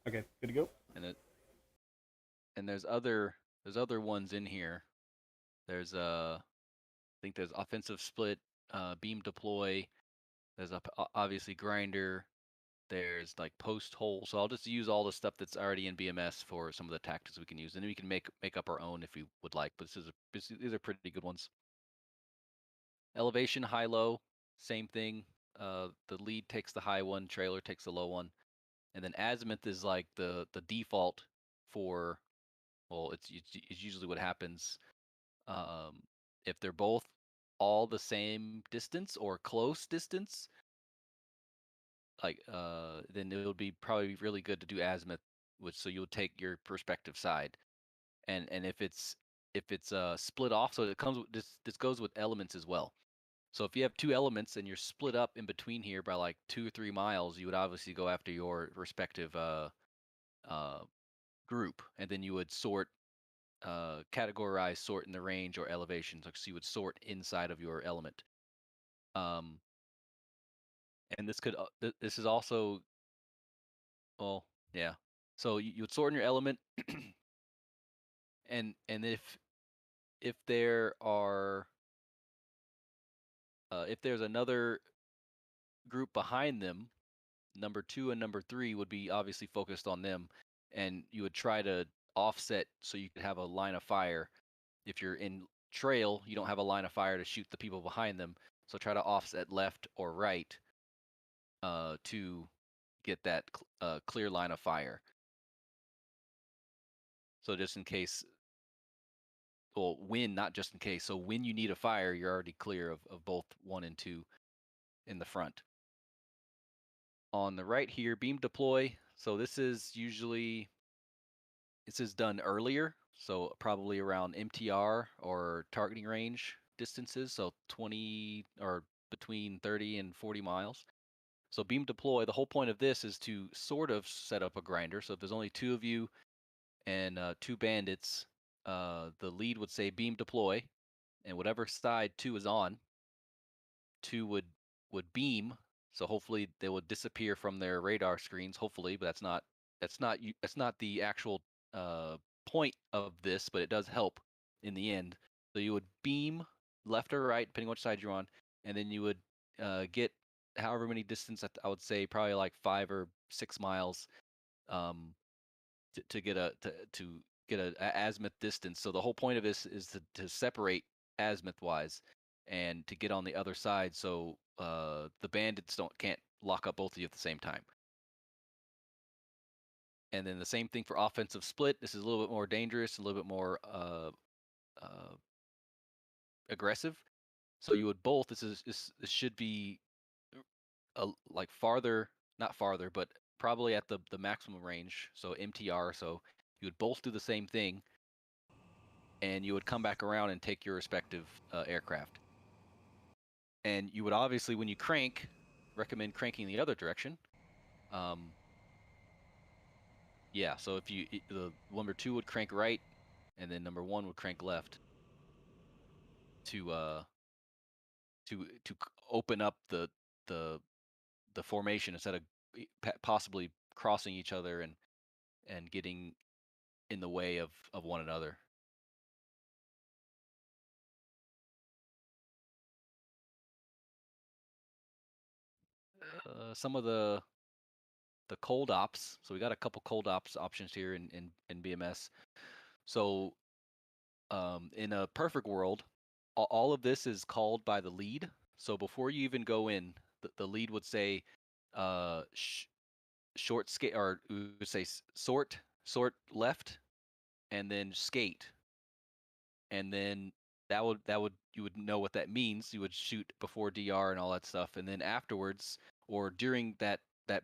Okay, good to go. And there's other ones in here. There's I think there's offensive split, beam deploy. There's obviously grinder. There's like post hole. So I'll just use all the stuff that's already in BMS for some of the tactics we can use, and then we can make up our own if we would like. But these are pretty good ones. Elevation, high low, same thing. The lead takes the high one, trailer takes the low one, and then azimuth is like the default for. Well, it's usually what happens um, if they're both all the same distance or close distance. Like then it would be probably really good to do azimuth, which so you'll take your perspective side, and if it's split off, so it comes with this goes with elements as well. So if you have two elements and you're split up in between here by like 2 or 3 miles, you would obviously go after your respective uh, group, and then you would categorize, sort in the range or elevation. So you would sort inside of your element. Um, and this is also, well, yeah. So you would sort in your element, and if there are if there's another group behind them, number 2 and number 3 would be obviously focused on them, and you would try to offset so you could have a line of fire. If you're in trail, you don't have a line of fire to shoot the people behind them, so try to offset left or right to get that clear line of fire. So just in case, well, when, not just in case. So when you need a fire, you're already clear of both 1 and 2 in the front. On the right here, beam deploy. So this is done earlier, so probably around MTR or targeting range distances, so 20 or between 30 and 40 miles. So beam deploy, the whole point of this is to sort of set up a grinder. So if there's only 2 of you and 2 bandits, the lead would say beam deploy, and whatever side 2 is on, 2 would beam. So hopefully they would disappear from their radar screens. Hopefully, but that's not the actual point of this, but it does help in the end. So you would beam left or right, depending on which side you're on, and then you would get however many distance. I would say probably like 5 or 6 miles um, to get a azimuth distance. So the whole point of this is to separate azimuth wise and to get on the other side, so the bandits can't lock up both of you at the same time. And then the same thing for offensive split. This is a little bit more dangerous, a little bit more uh, aggressive. So you would both. This should be like farther, not farther, but probably at the maximum range. So MTR. So you would both do the same thing, and you would come back around and take your respective aircraft. And you would obviously, when you crank, recommend cranking the other direction. Um, yeah, so if the number 2 would crank right, and then number 1 would crank left to open up the the formation instead of possibly crossing each other and getting in the way of one another. Some of the cold ops. So we got a couple cold ops options here in BMS. So in a perfect world, all of this is called by the lead. So before you even go in, the lead would say short skate, or we would say sort left, and then skate, and then that would you would know what that means. You would shoot before DR and all that stuff, and then afterwards or during that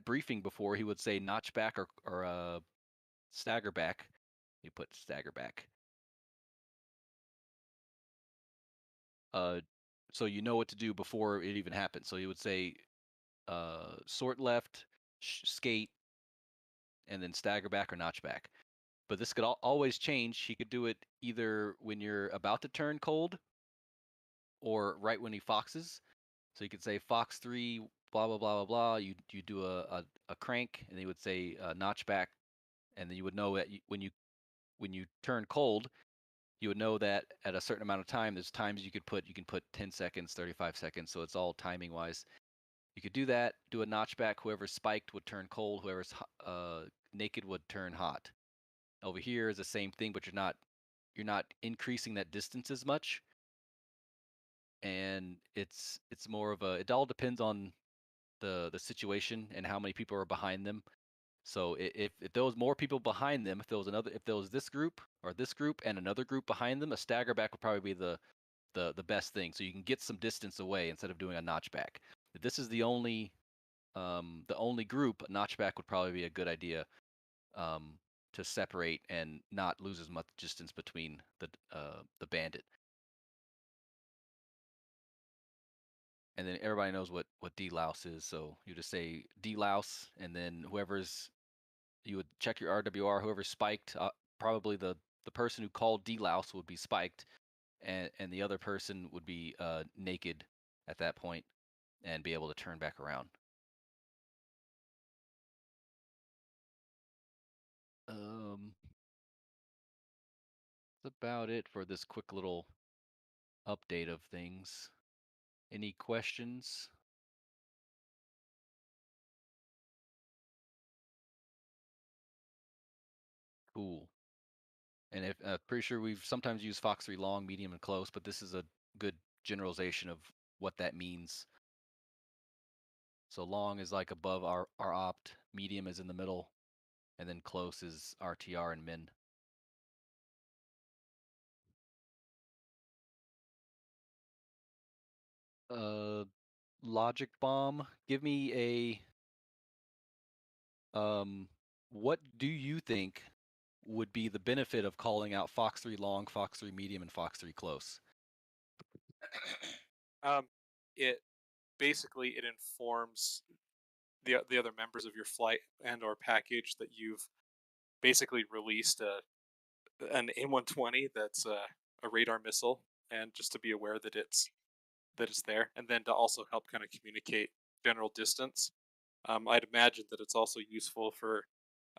briefing before, he would say notch back or stagger back. You put stagger back. Uh, so you know what to do before it even happens. So he would say sort left, skate, and then stagger back or notch back. But this could always change. He could do it either when you're about to turn cold or right when he foxes. So you could say fox 3, blah blah blah blah blah. You do a crank, and he would say notch back and then you would know that when you turn cold, you would know that at a certain amount of time, there's times you can put 10 seconds, 35 seconds, so it's all timing wise. You could do that, do a notchback. Whoever's spiked would turn cold. Whoever's naked would turn hot. Over here is the same thing, but you're not increasing that distance as much, and it's more of a. It all depends on the situation and how many people are behind them. So if there was more people behind them, if there was this group or this group and another group behind them, a stagger back would probably be the best thing. So you can get some distance away instead of doing a notchback. If this is the only group, a notchback would probably be a good idea um, to separate and not lose as much distance between the bandit. And then everybody knows what delouse is, so you just say delouse, and then you would check your RWR. Whoever's spiked, probably the person who called delouse would be spiked, and the other person would be naked at that point and be able to turn back around. Um, that's about it for this quick little update of things. Any questions? Cool. And if pretty sure we've sometimes used Fox 3 long, medium, and close, but this is a good generalization of what that means. So long is like above our opt, medium is in the middle, and then close is RTR and min. Uh, logic bomb. Give me what do you think would be the benefit of calling out Fox 3 long, Fox 3 medium, and Fox 3 close? It basically it informs the other members of your flight and or package that you've basically released an A-120 that's a radar missile, and just to be aware that it's there, and then to also help kind of communicate general distance. I'd imagine that it's also useful for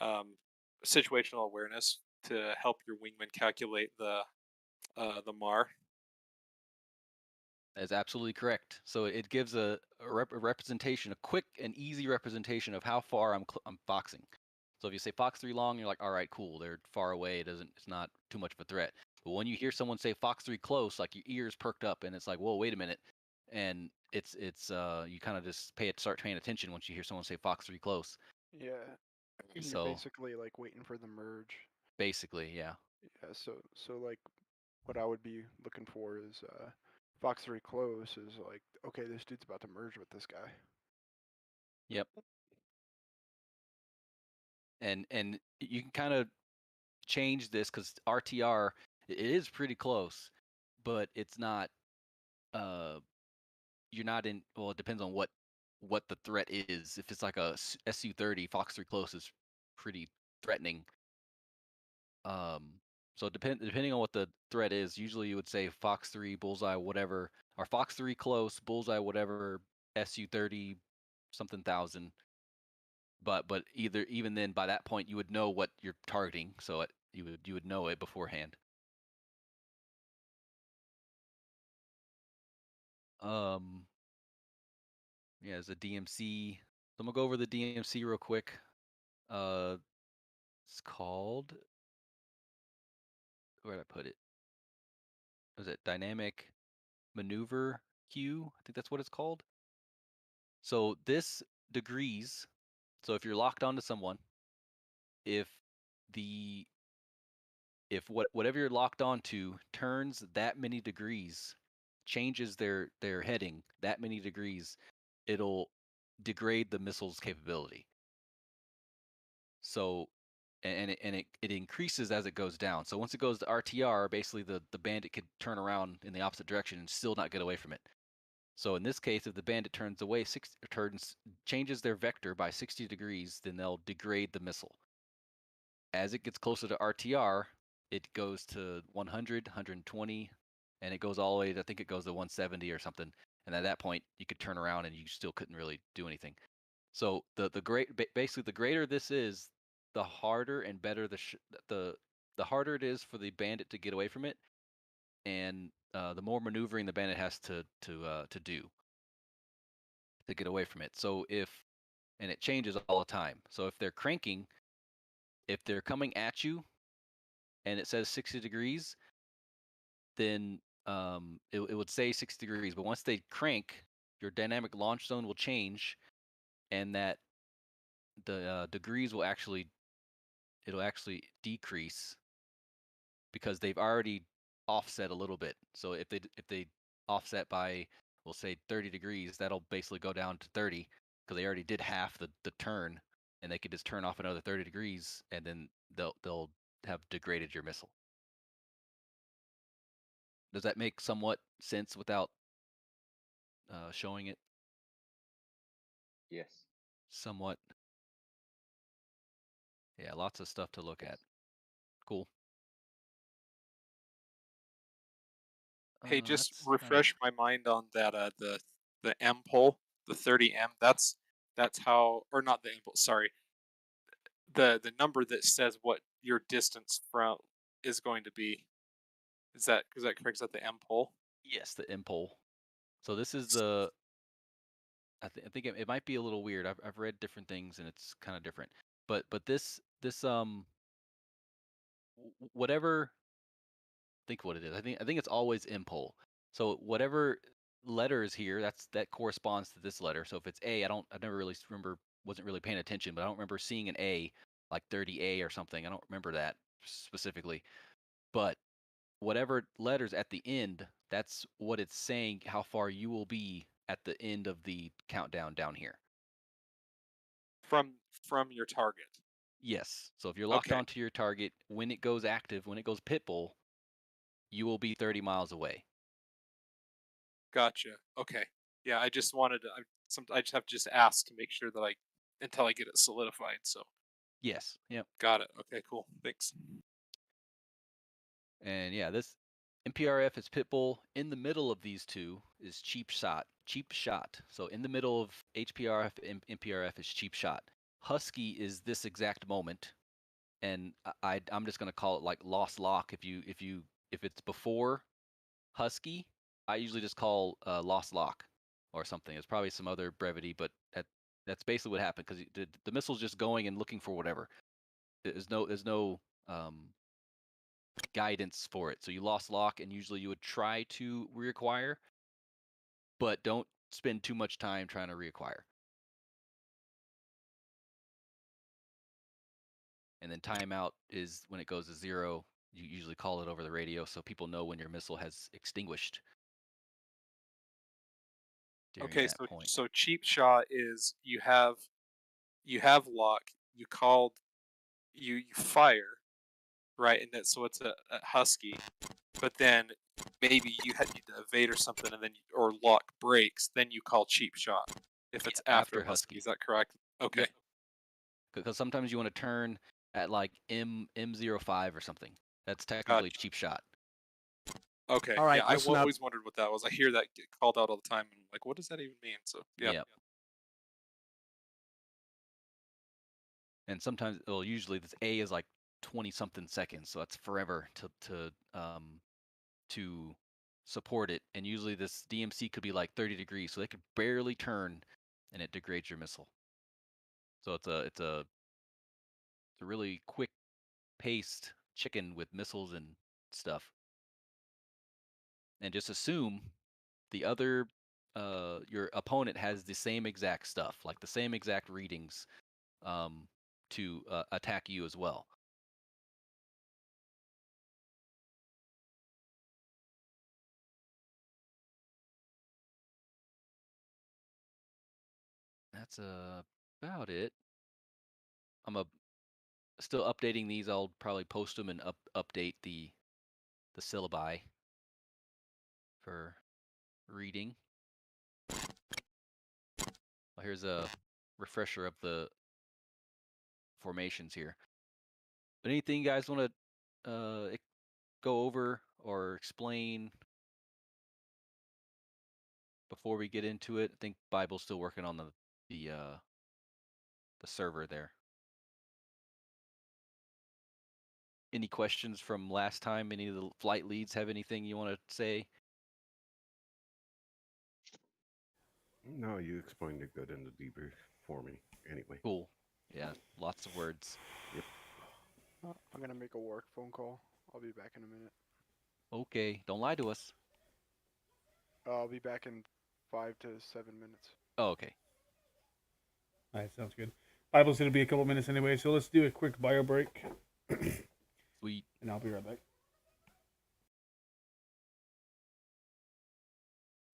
um, situational awareness to help your wingman calculate the MAR. That is absolutely correct. So it gives a representation, a quick and easy representation of how far I'm foxing. So if you say Fox 3 long, you're like, all right, cool. They're far away. It's not too much of a threat. But when you hear someone say Fox 3 close, like your ears perked up and it's like, whoa, wait a minute. And it's you kind of just start paying attention once you hear someone say Fox 3 close. Yeah, you're So basically like waiting for the merge. basically, yeah. Yeah, so like what I would be looking for is Fox 3 close is like, okay, this dude's about to merge with this guy. Yep. And you can kind of change this because RTR it is pretty close, but it's not uh you're not in well it depends on what the threat is. If it's like a Su-30, Fox 3 close is pretty threatening. So depending on what the threat is, usually you would say Fox 3 bullseye whatever or Fox 3 close bullseye whatever Su-30 something thousand. But either even then by that point you would know what you're targeting, so you would know it beforehand. Um Yeah, as a DMC. So I'm gonna go over the DMC real quick. Uh, it's called. Where did I put it? Was it dynamic maneuver queue? I think that's what it's called. So this degrees. So if you're locked onto someone, if the if whatever you're locked onto turns that many degrees, changes their heading that many degrees, it'll degrade the missile's capability. So it increases as it goes down. So once it goes to RTR, basically the bandit could turn around in the opposite direction and still not get away from it. So in this case, if the bandit changes their vector by 60 degrees, then they'll degrade the missile. As it gets closer to RTR, it goes to 100, 120, and it goes all the way to, I think it goes to 170 or something. And at that point, you could turn around and you still couldn't really do anything. So basically the greater this is, the harder and better the harder it is for the bandit to get away from it, and the more maneuvering the bandit has to do to get away from it. So and it changes all the time. So if they're cranking, if they're coming at you and it says 60 degrees, then it would say 60 degrees. But once they crank, your dynamic launch zone will change, and that the degrees will it'll actually decrease because they've already offset a little bit. So if they offset by, we'll say 30 degrees, that'll basically go down to 30 because they already did half the turn, and they could just turn off another 30 degrees, and then they'll have degraded your missile. Does that make somewhat sense without showing it? Yes. Somewhat. Yeah, lots of stuff to look at. Cool. Hey, just That's refresh my mind on that. The M pole, the 30M. That's how, or not the M pole. Sorry, the number that says what your distance from is going to be. Is that correct? Is that the M pole? yes, the impole. So this is S- the. I think it might be a little weird. I've read different things and it's kind of different. But this whatever, think what it is. I think it's always impole. So whatever letter is here, that corresponds to this letter. So if it's A, I never really remember, wasn't really paying attention, but I don't remember seeing an A like 30A or something. I don't remember that specifically. But whatever letters at the end, that's what it's saying how far you will be at the end of the countdown down here. from your target. Yes. So if you're locked Okay, onto your target, when it goes active, when it goes pitbull, you will be 30 miles away. gotcha. Okay, yeah. I just wanted to. I just have to just ask to make sure that I until I get it solidified. So Yes. Yep. got it. Okay, cool. Thanks. And yeah, this MPRF is pitbull. In the middle of these two is cheap shot. Cheap shot. So in the middle of HPRF and MPRF is cheap shot. Husky is this exact moment, and I'm just gonna call it like lost lock. If it's before Husky, I usually just call lost lock or something. It's probably some other brevity, but that's basically what happened because the missile's just going and looking for whatever. There's no guidance for it. So you lost lock, and usually you would try to reacquire, but don't spend too much time trying to reacquire. And then timeout is when it goes to 0. You usually call it over the radio so people know when your missile has extinguished during Okay, that point. so cheap shot is you have lock. You called you fire, right? And that so it's a husky, but then maybe you need to evade or something, and then or lock breaks. Then you call cheap shot if it's Yeah, after after husky. Husky. Is that correct? Okay. Yep. Because sometimes you want to turn at like M05 or something. That's technically Gotcha. cheap shot. Okay. All right, Yeah, I listen up. always wondered what that was. I hear that get called out all the time, and I'm like, what does that even mean? So yeah. Yep. And sometimes, well, usually this A is like 20 something seconds, so that's forever to support it. And usually this DMC could be like 30 degrees, so they could barely turn, and it degrades your missile. So it's a really quick paced chicken with missiles and stuff. And just assume the other your opponent has the same exact stuff, like the same exact readings, to attack you as well. That's about it. I'm still updating these. I'll probably post them and update the syllabi for reading. Well, here's a refresher of the formations here. But anything you guys want to go over or explain before we get into it? I think Bible's still working on the server there. any questions from last time? Any of the flight leads have anything you want to say? No, you explained it good in the debrief for me. Anyway. Cool. Yeah, lots of words. Yep. I'm gonna make a work phone call. I'll be back in a minute. Okay, don't lie to us. I'll be back in 5 to 7 minutes. Oh, okay. All right, sounds good. Bible's gonna be a couple minutes anyway, so let's do a quick bio break, Sweet. and I'll be right back.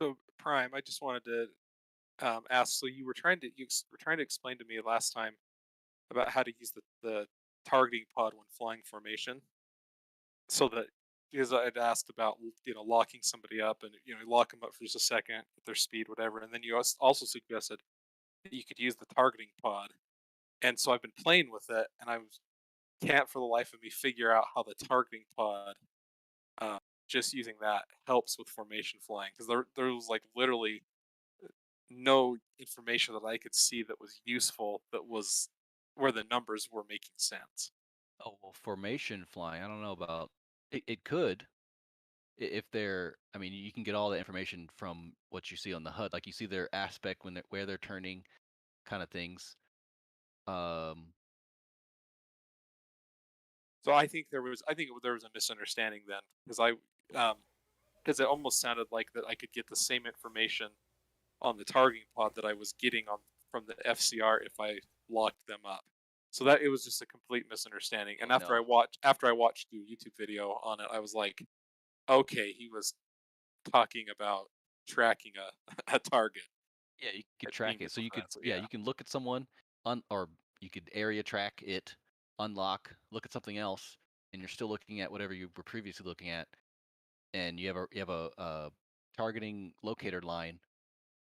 So Prime, I just wanted to ask. So you were trying to explain to me last time about how to use the targeting pod when flying formation. So that because I'd asked about locking somebody up and lock them up for just a second at their speed, whatever, and then you also suggested that you could use the targeting pod. And so I've been playing with it, and I can't for the life of me figure out how the targeting pod, just using that, helps with formation flying, because there was like literally no information that I could see that was useful, that was where the numbers were making sense. Oh, well, formation flying. I don't know about it. It could, if they're. I mean, you can get all the information from what you see on the HUD. Like you see their aspect when where they're turning, kind of things. So I think there was a misunderstanding then, because it almost sounded like that I could get the same information on the targeting pod that I was getting from the FCR if I locked them up. So that it was just a complete misunderstanding. And Oh, after no. I watched the YouTube video on it, I was like, okay, he was talking about tracking a target. Yeah, you could At track beam it. So you could, defense, yeah, you can look at someone, or you could area track it, unlock, look at something else, and you're still looking at whatever you were previously looking at, and you have a targeting locator line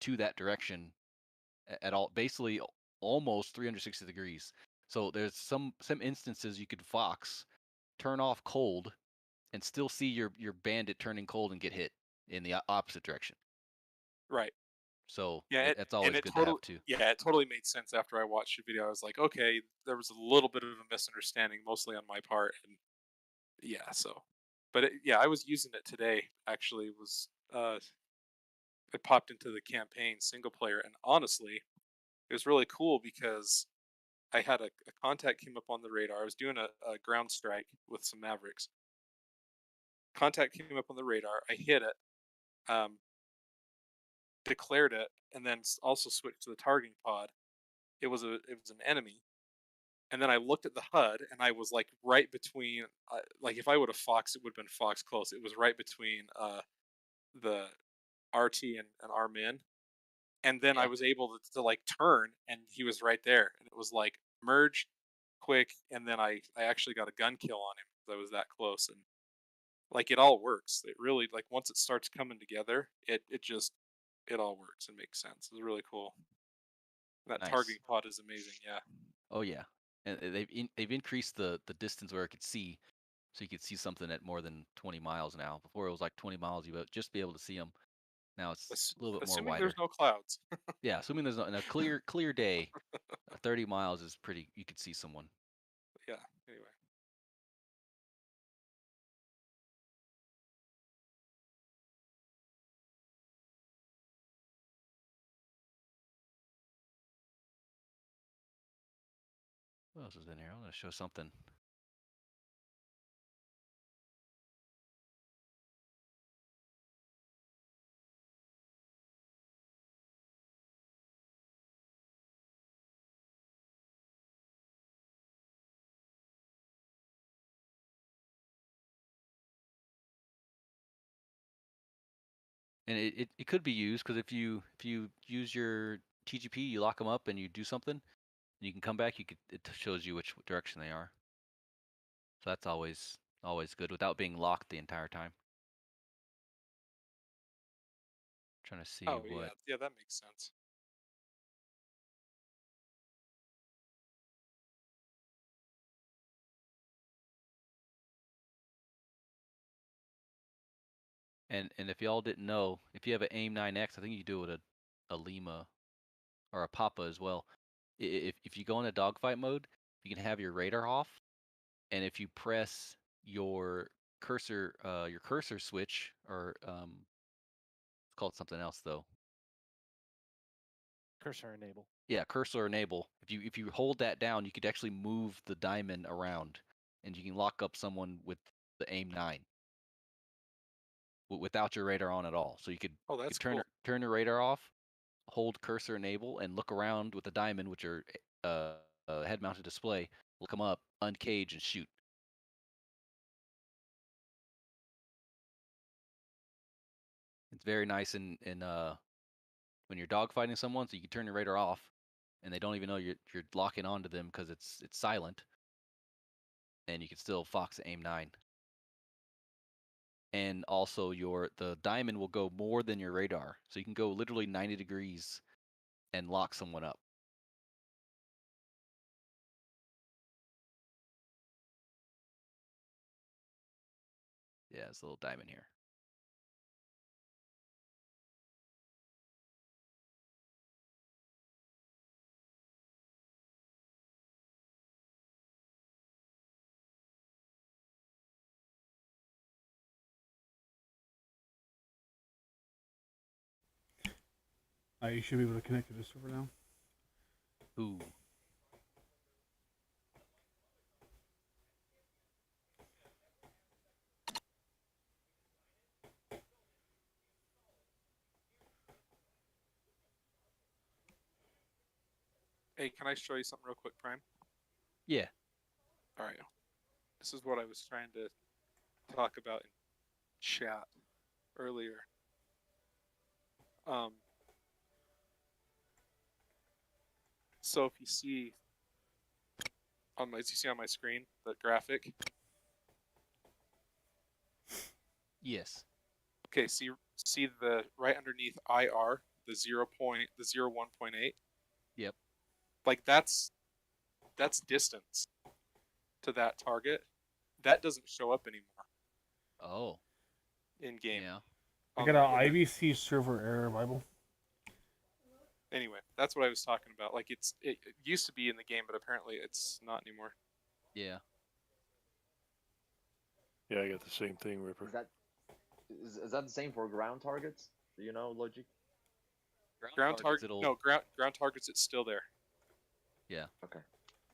to that direction at all, basically almost 360 degrees. So there's some instances you could Fox, turn off cold, and still see your bandit turning cold and get hit in the opposite direction. Right. So Yeah, that's always good to have too. it totally made sense after I watched the video. I was like, okay, there was a little bit of a misunderstanding, mostly on my part, and yeah, so, but yeah, I was using it today. Actually, it popped into the campaign single player, and honestly, it was really cool because I had a contact came up on the radar. I was doing a ground strike with some Mavericks. Contact came up on the radar. I hit it, um, declared it, and then also switched to the targeting pod. It was an enemy, and then I looked at the HUD, and I was like right between. Like if I would have Fox, it would have been Fox close. It was right between the RT and our min, and then I Yeah. was able to like turn, and he was right there, and it was like merge quick, and then I actually got a gun kill on him because I was that close, and like it all works. It really, like, once it starts coming together, it all works and makes sense. It's really cool. That Nice. targeting pod is amazing. Yeah. Oh yeah, and they've increased the distance where it could see, so you could see something at more than 20 miles now. Before it was like 20 miles, you would just be able to see them. Now it's a little bit more Assuming there's wider. no clouds. Yeah, assuming there's in a clear day, 30 miles is pretty. You could see someone. Yeah. Anyway. What else is in here? I'm gonna show something. And it could be used because if you use your TGP, you lock them up and you do something, and you can come back. It shows you which direction they are. So that's always good without being locked the entire time. Trying to see Oh yeah, what. yeah, that makes sense. And if y'all didn't know, if you have an AIM 9X, I think you can do it with a Lima or a Papa as well. If you go into dogfight mode, you can have your radar off, and if you press your cursor switch, or it's called something else though. Cursor enable. Yeah, cursor enable. If you hold that down, you could actually move the diamond around, and you can lock up someone with the aim 9 without your radar on at all. So you could, Oh, you that's could turn your radar off, hold cursor enable, and look around with the diamond, which are head-mounted display. Will come up, uncage, and shoot. It's very nice in when you're dogfighting someone, so you can turn your radar off, and they don't even know you're locking onto them because it's silent, and you can still fox aim 9. And also the diamond will go more than your radar, so you can go literally 90 degrees and lock someone up. Yeah, it's a little diamond here. You should be able to connect to the server now. Ooh. Hey, can I show you something real quick, Prime? Yeah. All right. This is what I was trying to talk about in chat earlier. So if you see on my screen the graphic. Yes. Okay, see the right underneath IR, the 1.8. Yep. Like that's distance to that target. That doesn't show up anymore Oh. in game. Yeah. I got an IVC server error, Bible. Anyway, that's what I was talking about. Like it used to be in the game, but apparently it's not anymore. Yeah. Yeah, I got the same thing, Ripper. Is that the same for ground targets? Do you know, Logic? Ground targets. No, ground targets. It's still there. Yeah. Okay.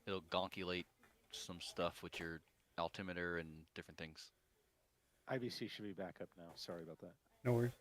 It'll gonkulate some stuff with your altimeter and different things. IVC should be back up now. Sorry about that. No worries.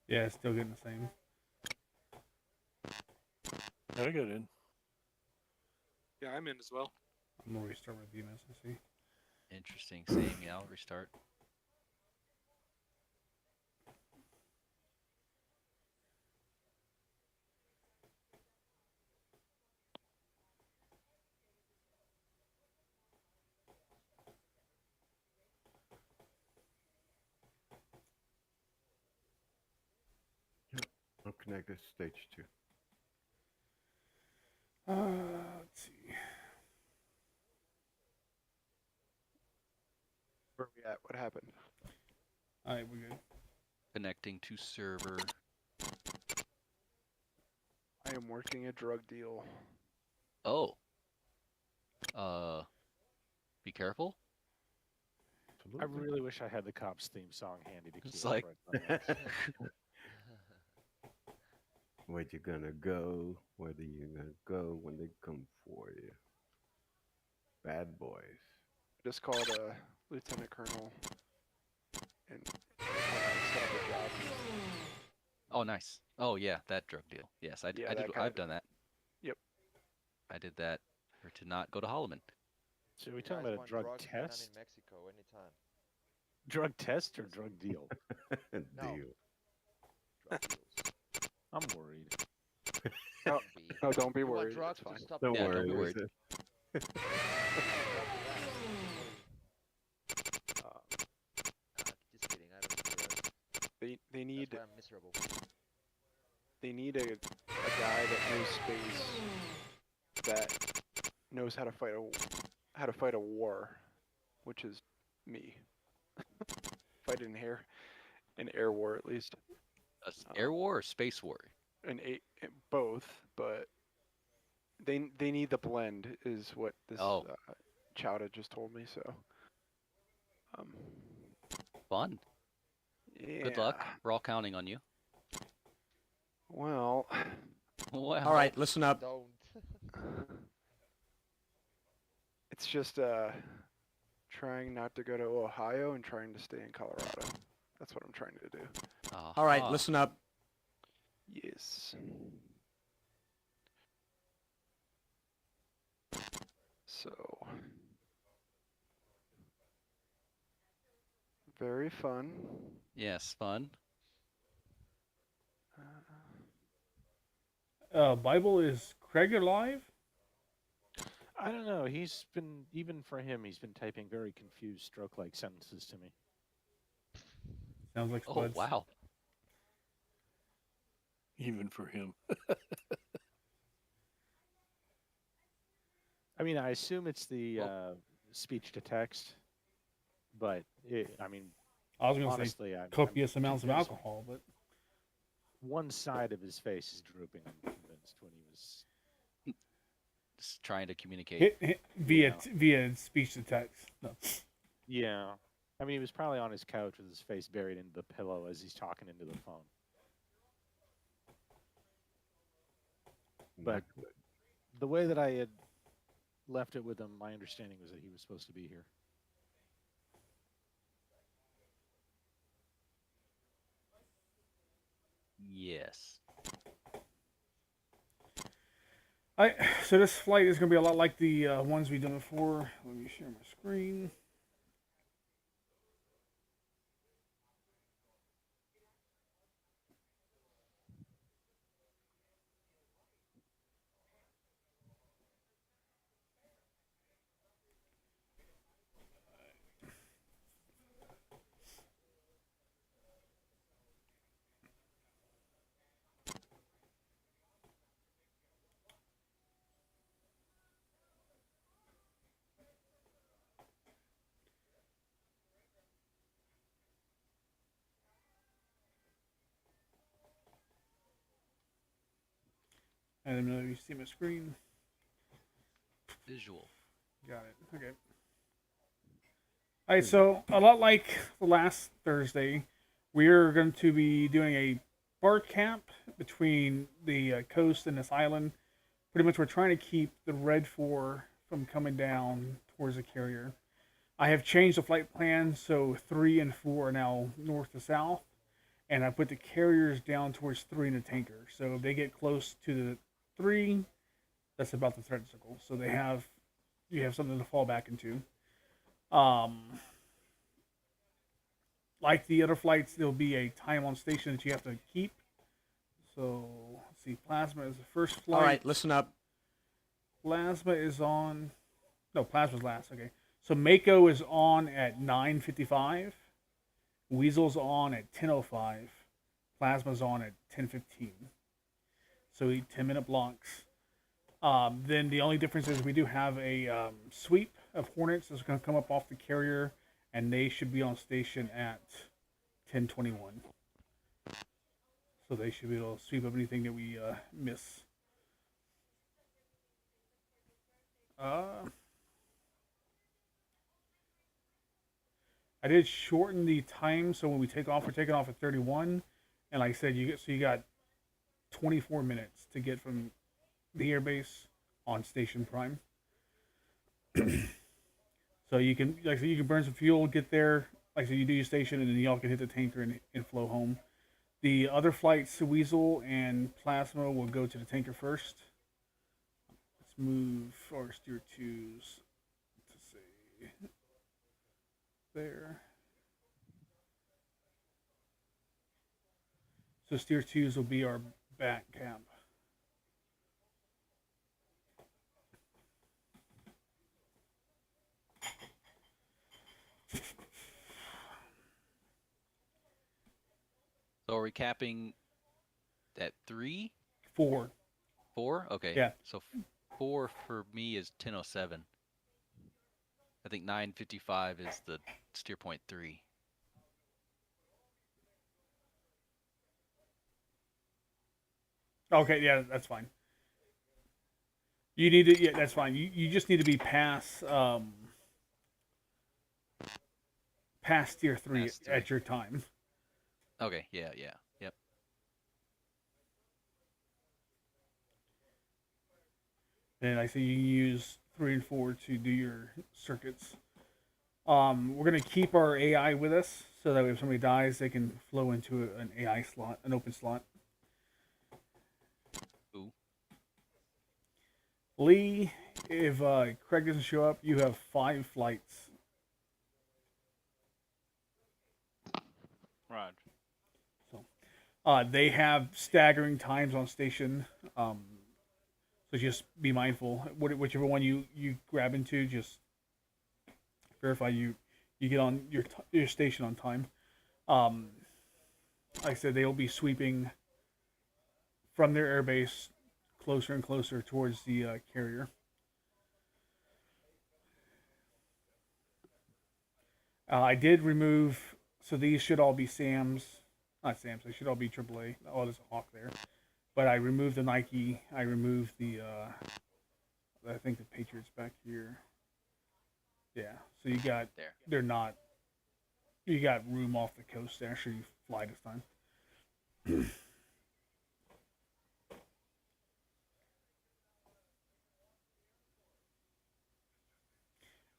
Yeah, it's still getting the same. I got in. Yeah, I'm in as well. I'm gonna restart my BMS and see. Interesting. Same. Yeah, I'll restart. I'm connected to stage 2. Let's see. Where are we at? What happened? Alright, we're good. Connecting to server. I am working a drug deal. Oh. Be careful. I really wish I had the cops theme song handy to keep It's it like- right now. Where you gonna go? Where are you gonna go when they come for you? Bad boys. I just called a lieutenant colonel and set up a job. Oh, nice. Oh, yeah, that drug deal. Yes, Yeah, I've that done that. Yep. I did that or to not go to Holloman. So are we talking about a drug test? in Mexico anytime. Drug test or drug deal? No. Deal. Drug deals. I'm worried. Oh, Be. no, don't be You want worried. drugs It's fine. to stop Don't Yeah, worry. don't be worried. Lisa. Just kidding. I don't do drugs. They need That's why I'm miserable. they need a guy that knows space, that knows how to fight a war, which is me. Fight an air war at least, Air war or space war? both, but they need the blend is what this Oh. Chowda just told me. So, Fun. yeah. Good luck. We're all counting on you. Well, Well, All right, listen up. Don't. it's just trying not to go to Ohio and trying to stay in Colorado. That's what I'm trying to do. All right, aha. listen up. Yes. So, very fun. Yes, fun. Bible, is Craig alive? I don't know. He's been, even for him, he's been typing very confused stroke-like sentences to me. Sounds like Oh, Spuds. wow. Even for him. I mean, I assume it's the speech to text, but I mean, I was going to say honestly, I'm copious amounts of convinced alcohol, but one side of his face is drooping. I'm convinced when he was. Just trying to communicate. via speech to text. No. Yeah, I mean, he was probably on his couch with his face buried into the pillow as he's talking into the phone. But the way that I had left it with him, my understanding was that he was supposed to be here. Yes. So this flight is going to be a lot like the ones we've done before. Let me share my screen. And then you see my screen. Visual. Got it. Okay. All right. So a lot like the last Thursday, we're going to be doing a bar camp between the coast and this island. Pretty much, we're trying to keep the Red 4 from coming down towards the carrier. I have changed the flight plan, so 3 and 4 are now north to south, and I put the carriers down towards 3 in the tanker. So if they get close to the 3, that's about the threat circle. So you have something to fall back into. Like the other flights, there'll be a time on station that you have to keep. So let's see, Plasma is the first flight. All right, listen up. Plasma is on. No, Plasma's last. Okay. So Mako is on at 9:55. Weasel's on at 10:05. Plasma's on at 10:15. So 10-minute blocks. Then the only difference is we do have a sweep of Hornets that's going to come up off the carrier, and they should be on station at 10:21. So they should be able to sweep up anything that we miss. I did shorten the time, so when we take off, we're taking off at 31, and like I said, you got 24 minutes to get from the airbase on Station Prime. So you can, like I said, you can burn some fuel, get there. Like I said, you do your station, and then y'all can hit the tanker and flow home. The other flights, Weasel and Plasma, will go to the tanker first. Let's move our steer twos to say there. So steer twos will be our back camp. So are we capping at 3? 4. 4? Okay. Yeah. So 4 for me is 10:07. I think 9:55 is the steer point 3. Okay, yeah, that's fine. You need to, yeah, that's fine. You just need to be past past tier 3 Past 3. at your time. Okay. Yeah. Yep. And I say you can use 3 and 4 to do your circuits. We're gonna keep our AI with us so that if somebody dies, they can flow into an AI slot, an open slot. Ooh. Lee, if Craig doesn't show up, you have 5 flights. Right. They have staggering times on station, so just be mindful. Whichever one you grab into, just verify you get on your station on time. Like I said, they'll be sweeping from their airbase closer and closer towards the carrier. I did remove, so these should all be SAMs. Not SAMs, they should all be AAA. Oh, there's a Hawk there. But I removed the Nike. I removed the, I think the Patriots back here. Yeah, so you got, There. they're not, you got room off the coast to actually fly this time.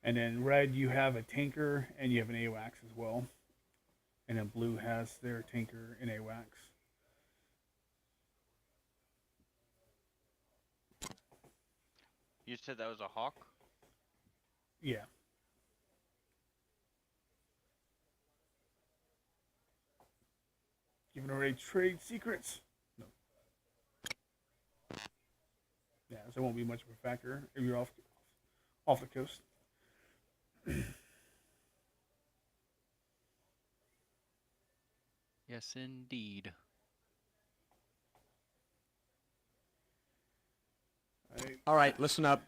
And then red, you have a tanker and you have an AWACS as well. And then blue has their tanker and AWACS. You said that was a hawk? Yeah. Giving away trade secrets. No. Yeah, so it won't be much of a factor if you're off the coast. Yes, indeed. All right, listen up.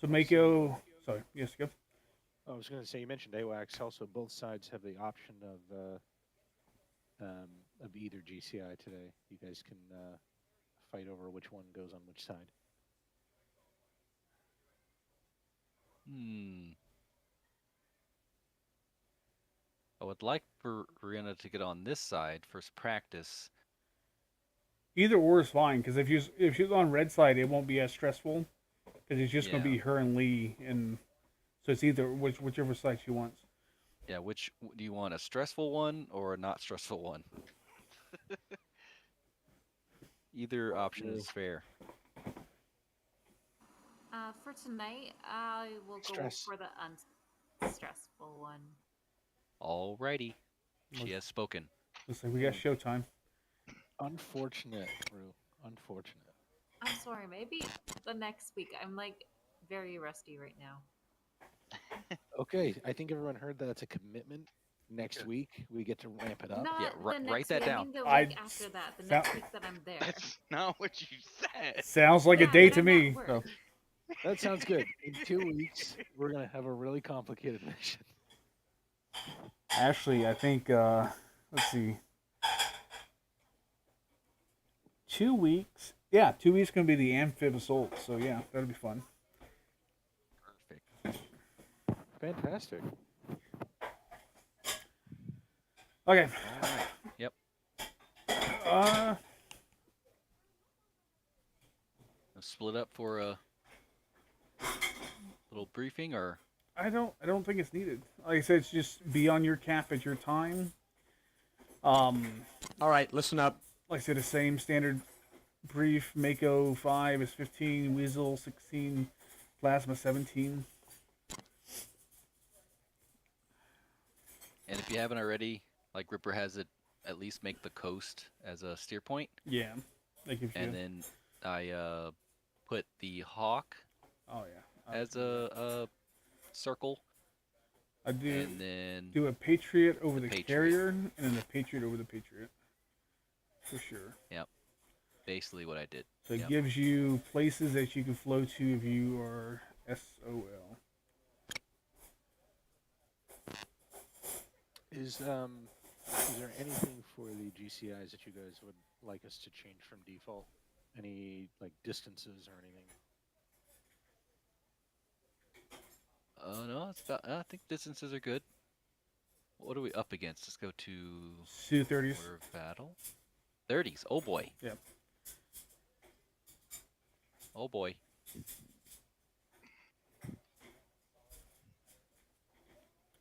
So Mako, sorry, yes, go. I was going to say, you mentioned AWACS. Also, both sides have the option of either GCI today. You guys can fight over which one goes on which side. I would like for Rihanna to get on this side for practice. Either or is fine, because if she's on red side, it won't be as stressful, because it's just going to be her and Lee, and so it's either whichever side she wants. Yeah, which do you want, a stressful one or a not stressful one? Either option is fair. For tonight, I will go for the unstressful one. Alrighty. She has spoken. Looks like we got showtime. Unfortunate, Rue. Unfortunate. I'm sorry, maybe the next week. I'm like very rusty right now. Okay, I think everyone heard that it's a commitment. Next week, we get to ramp it up. Not Yeah, the next write that week, down. I mean the I- week after that. The next week that I'm there. That's not what you said. Sounds like a Yeah, day but to I'm me. at work. So. That sounds good. In 2 weeks, we're going to have a really complicated mission. Actually, I think, let's see. 2 weeks. Yeah, 2 weeks going to be the amphib assault. So, yeah, that'll be fun. Perfect. Fantastic. Okay. Alright. Yep. Split up for a little briefing, or I don't think it's needed. Like I said, it's just be on your cap at your time. All right, listen up. Like I said, the same standard brief. Mako 5 is 15. Weasel 16. Plasma 17. And if you haven't already, like Ripper has it, at least make the coast as a steer point. Yeah, that gives you. And then I put the hawk Oh yeah. as a circle. I do. And then do a Patriot over the Patriot. carrier, and then a Patriot over the Patriot. For sure. Yep. Basically what I did. So it Yep. gives you places that you can flow to if you are SOL. Is there anything for the GCIs that you guys would like us to change from default? Any like distances or anything? No, it's about. I think distances are good. What are we up against? Let's go to Su-30s. order of battle. 30s. Oh boy. Yep. Oh boy.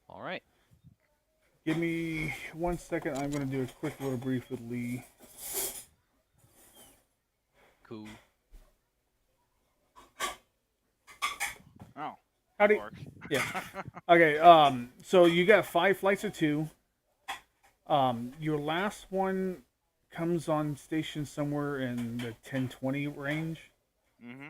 All right. Give me 1 second. I'm going to do a quick little brief with Lee. Cool. Oh. Howdy. Works. Yeah. Okay. So you got 5 flights of 2. Your last one comes on station somewhere in the 10-20 range. Mm-hmm.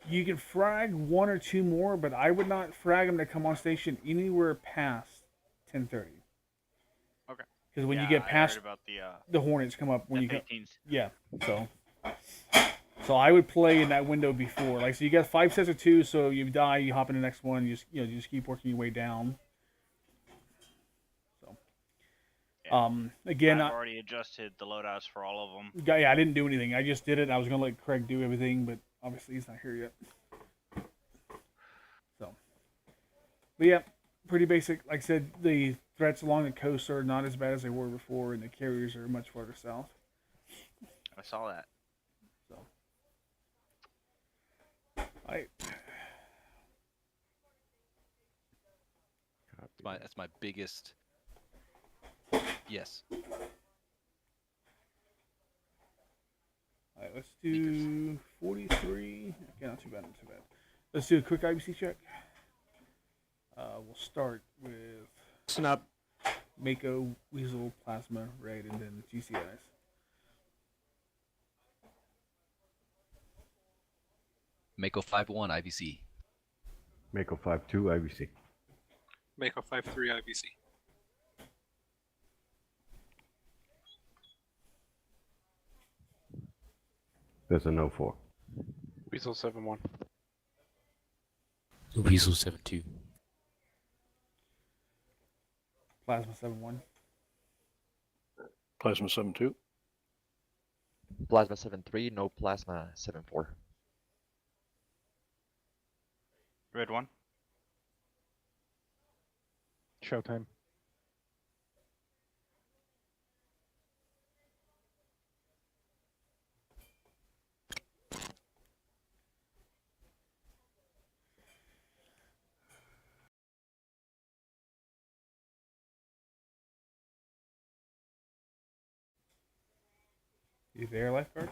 You can frag 1 or 2 more, but I would not frag them to come on station anywhere past 10:30. Okay. Because when Yeah, you get I past heard about the Hornets come up when you go. F-18s. Yeah. So I would play in that window before. Like, so you got 5 sets of 2. So you die, you hop in the next one. You just keep working your way down. So. Yeah. Again, I've already adjusted the loadouts for all of them. yeah, I didn't do anything. I just did it. I was gonna let Craig do everything, but obviously he's not here yet. So, but yeah, pretty basic. Like I said, the threats along the coast are not as bad as they were before, and the carriers are much farther south. I saw that. So, That's my biggest. Yes. All right, let's do 43. Okay, not too bad, not too bad. Let's do a quick IBC check. We'll start with Listen up. Mako, Weasel, Plasma, Red, and then GCIs. Mako 5-1 IVC. Mako 5-2 IVC. Mako 5-3 IVC. There's a no 4. Weasel 7-1. Weasel 7-2. Plasma 7-1. Plasma 7-2. Plasma 7-3, no Plasma 7-4. Red 1. Showtime. You there, lifeguard?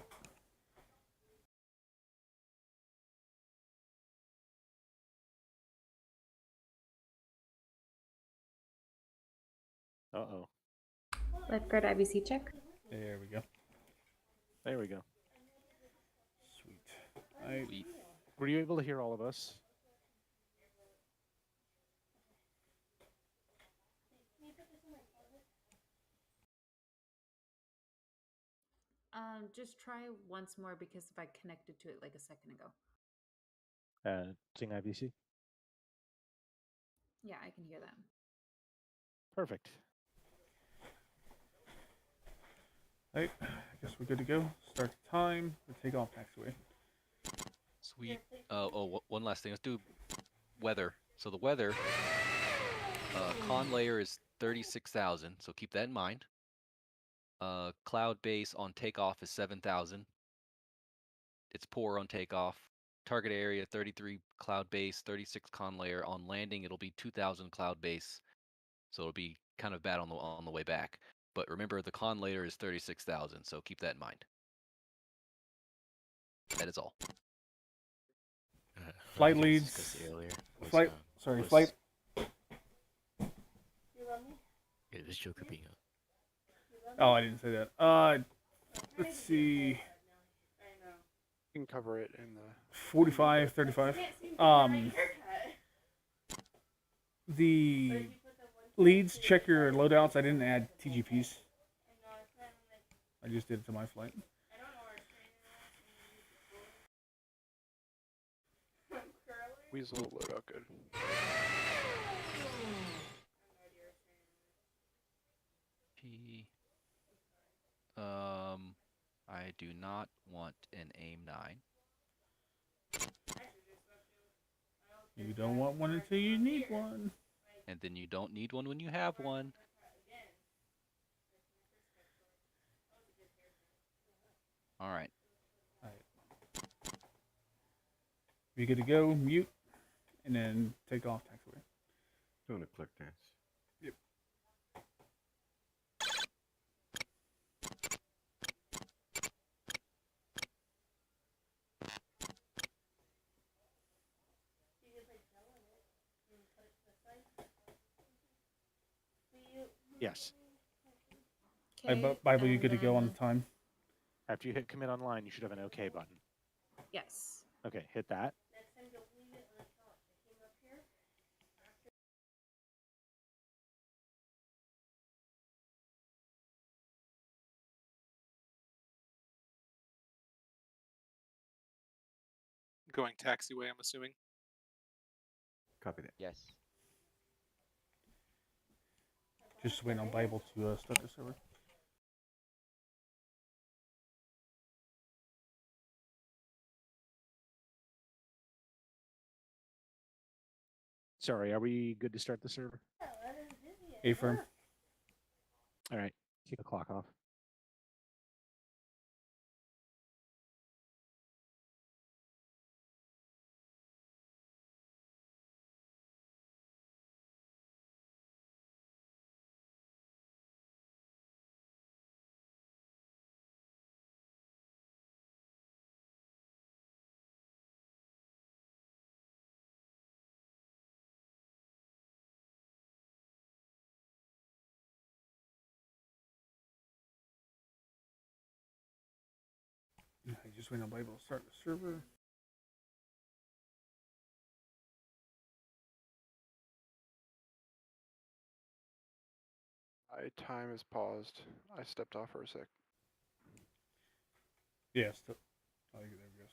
Uh-oh. Lifeguard IBC check. There we go. There we go. Sweet. All right. Sweet. Were you able to hear all of us? Just try once more because if I connected to it like a second ago. Sing IVC? Yeah, I can hear that. Perfect. All right. I guess we're good to go. Start the time. We'll take all packs away. Sweet. One last thing. Let's do weather. So the weather, con layer is 36,000. So keep that in mind. Cloud base on takeoff is 7,000. It's poor on takeoff. Target area 33 cloud base, 36 con layer. On landing, it'll be 2,000 cloud base. So it'll be kind of bad on the way back. but remember the con later is 36,000, so keep that in mind. That is all. Flight I leads. discussed earlier was, Flight. Sorry, was- flight. Yeah, this joke being Oh, I didn't say that. Let's see. You can cover it in the 45, 35. The leads, check your loadouts. I didn't add TGPs. I just did it to my flight. Weasel loadout good. P. I do not want an AIM 9. You don't want one until you need one. And then you don't need one when you have one. All right. You're good to go. Mute, and then take off taxiway. Doing a click dance. Yep. Yes. Bible, you good to go on the time? After you hit commit online, you should have an OK button. Yes. Okay, hit that. Going taxiway, I'm assuming. Copy that. Yes. Just waiting on Bible to start the server. Sorry, are we good to start the server? A-firm. All right, kick the clock off. I just waiting on Bible to start the server. My time is paused. I stepped off for a sec. Yes. Yeah, there we go.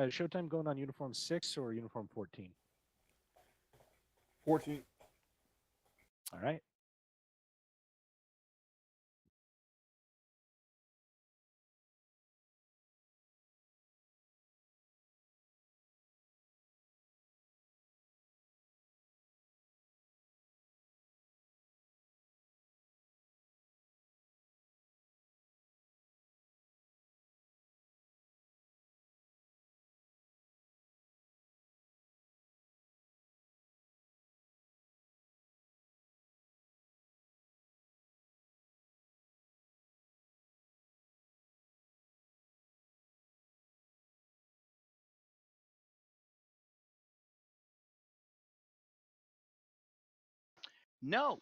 Showtime going on uniform 6 or uniform 14? 14. All right. No.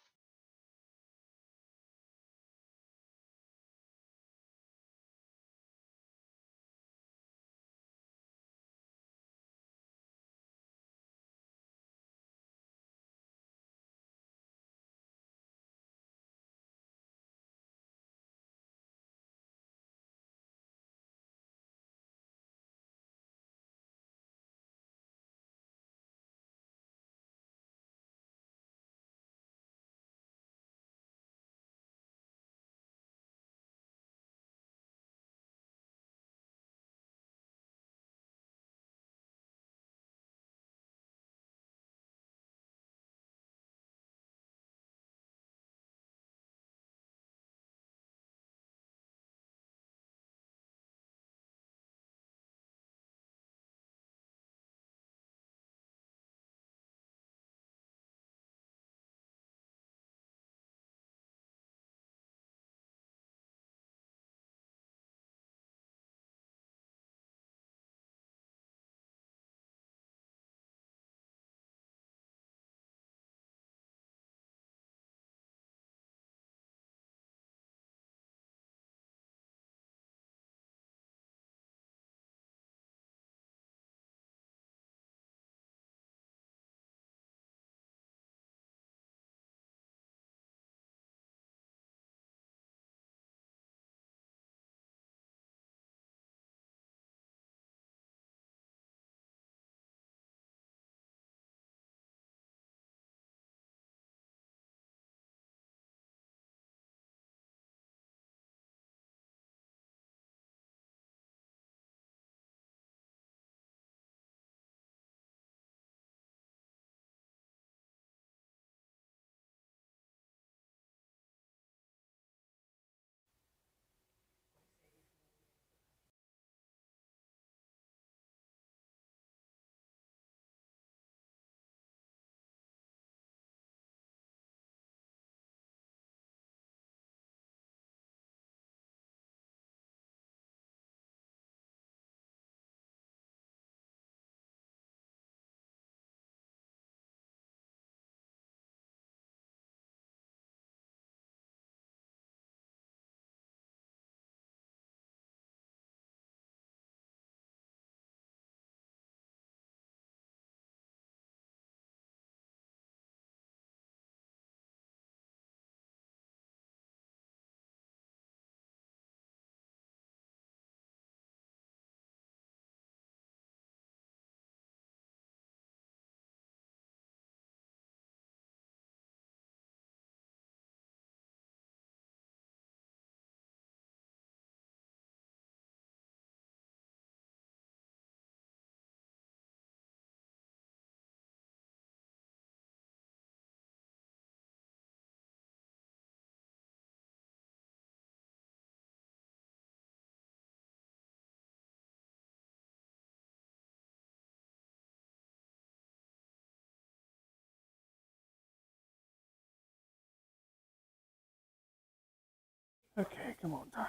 come on, time.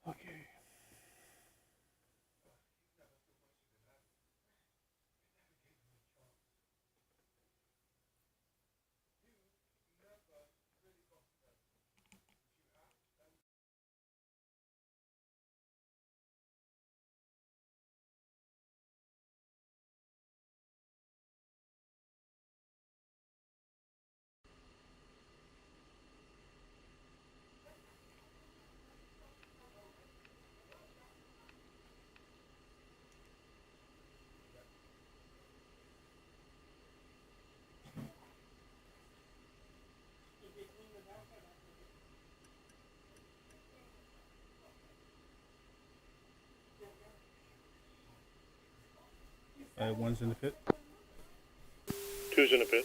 Okay. One's in the pit. Two's in the pit.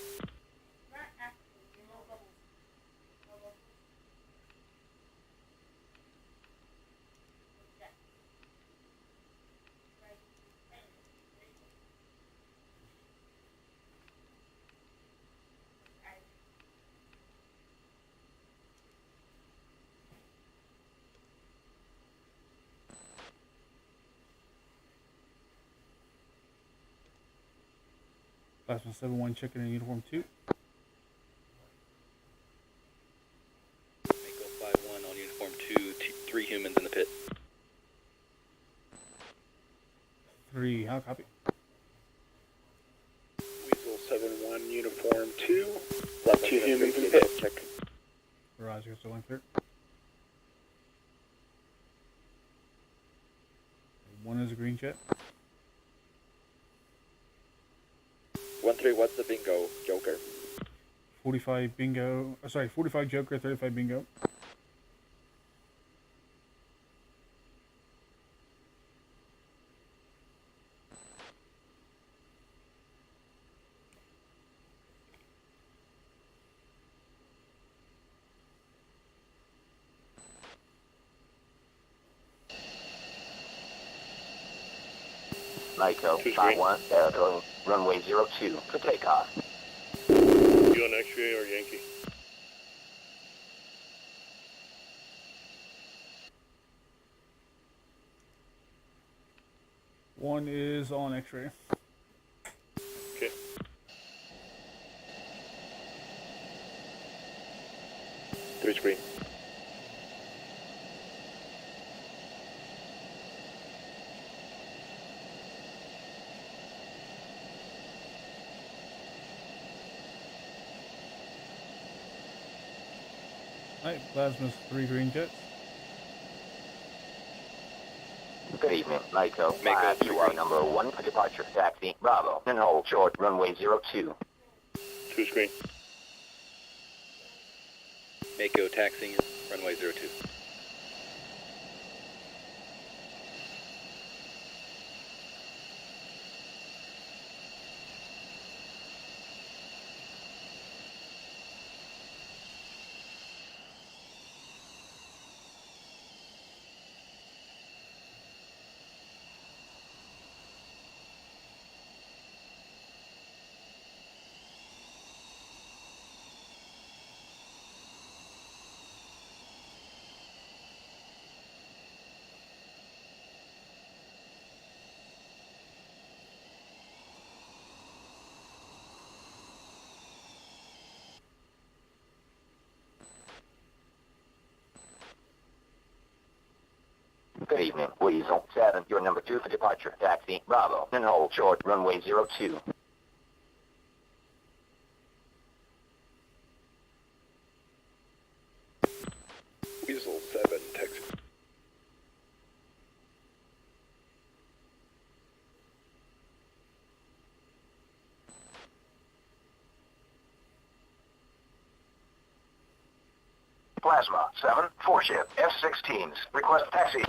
Plasma 7-1 chicken in uniform 2. Mako 5-1 on uniform 2, 3 humans in the pit. 3, how copy? Weasel 7-1, uniform 2. 2 humans in the pit. Check. Roger, so 1 clear. 1 is a green jet. 1-3, what's the bingo, Joker? 45 bingo. Sorry, 45 Joker, 35 bingo. Mako 5-1, aerodrome, runway 02 for takeoff. You on X-ray or Yankee? One is on X-ray. Okay. Third screen. Alright, Plasma's 3 green jets. Good evening, Mako 5, you are number 1 for departure. Taxi, Bravo, and hold short, runway 02. 2 screen. Mako taxiing runway 02. Good evening, Weasel 7. You're number 2 for departure. Taxi, Bravo, and hold short, runway 02. Weasel 7, taxi. Plasma 7, 4-ship, F-16s. Request taxi.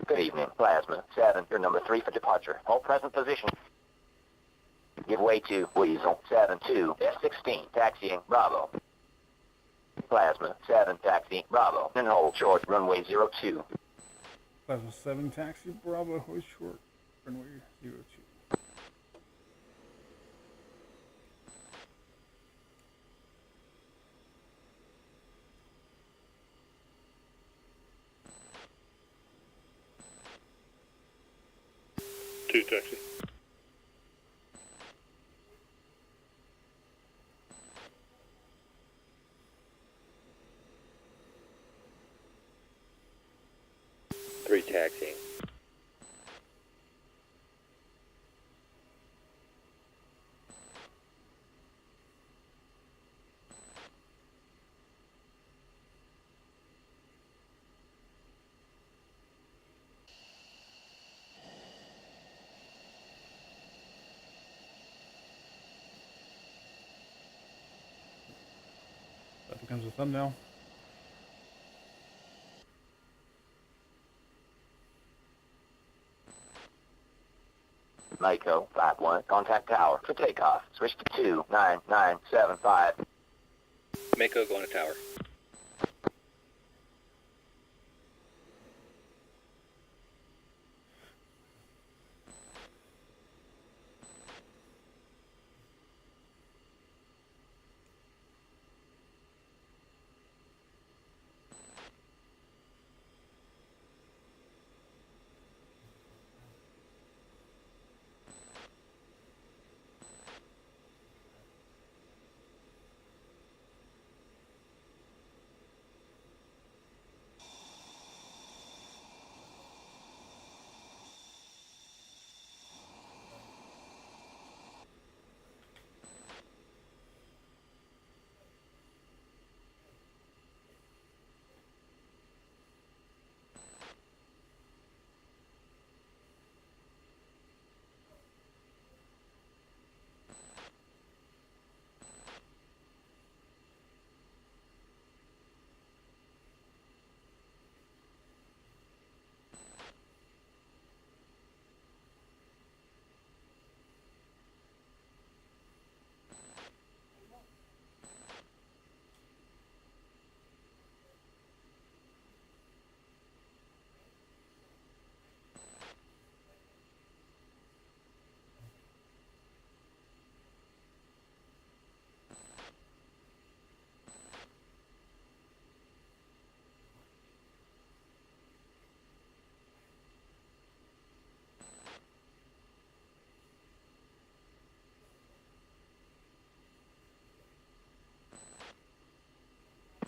Good evening, Plasma 7. You're number 3 for departure. Hold present position. Give way to Weasel 7-2, F-16, taxiing, Bravo. Plasma 7, taxi, Bravo, and hold short, runway 02. Plasma 7 taxi, Bravo, hold short, runway 02. Two taxi. Three taxiing. That becomes a thumbnail. Mako 5-1, contact tower for takeoff. Switch to 29975. Mako going to tower.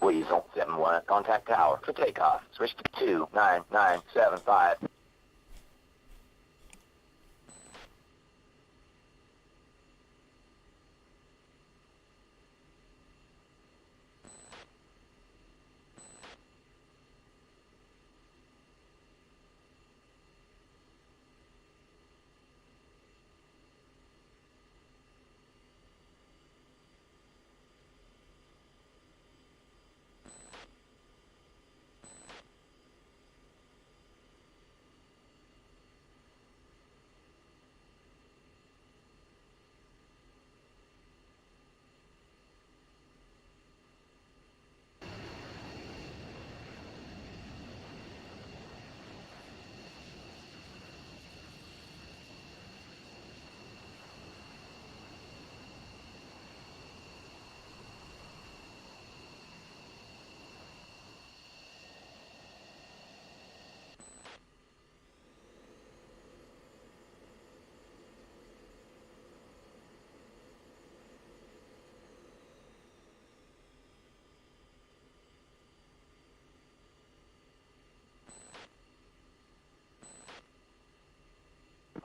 Weasel 7-1, contact tower for takeoff. Switch to 29975.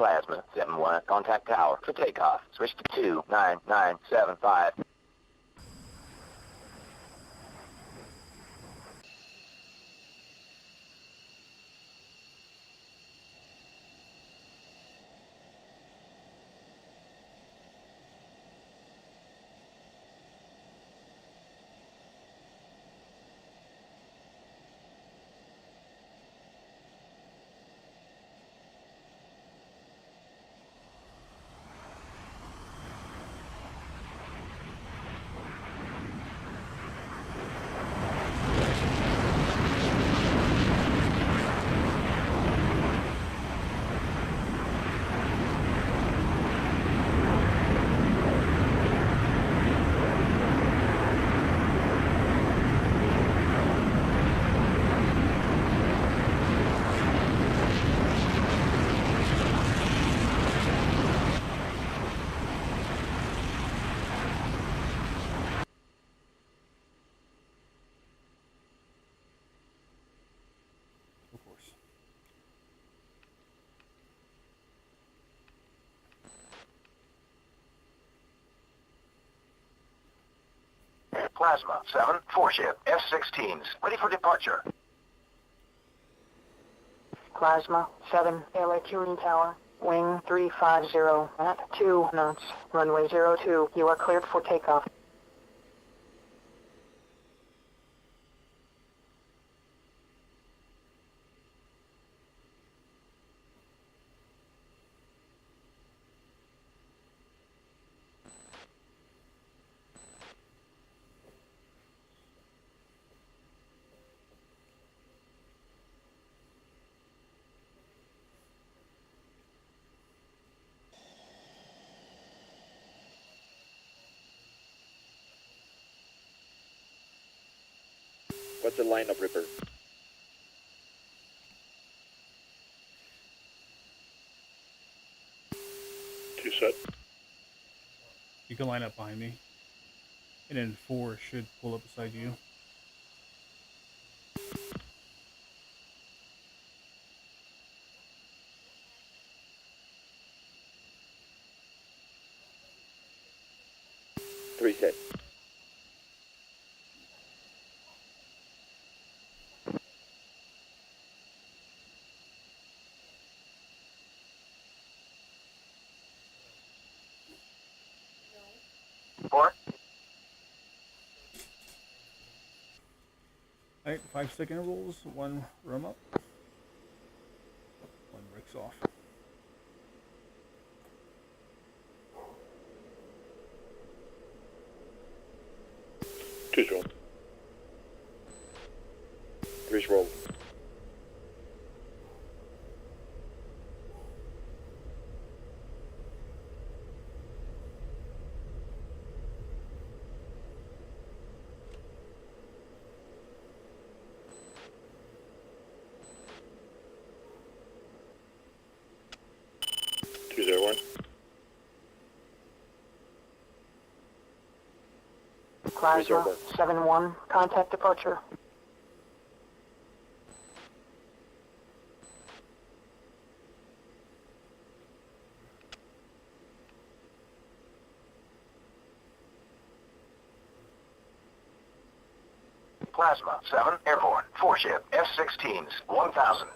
Plasma 7-1, contact tower for takeoff. Switch to 29975. Of course. Plasma 7, 4-ship, F-16s, ready for departure. Plasma 7, airway curing tower, wing 350 at 2 knots, runway 02, you are cleared for takeoff. What's the lineup, Ripper? Two set. You can line up behind me. And then 4 should pull up beside you. Three set. Four. Alright, 5-second intervals, 1 rum up. 1 breaks off. Two's roll. Three's roll. Plasma 7-1, contact departure. Plasma 7, airborne, 4-ship, F-16s, 1000.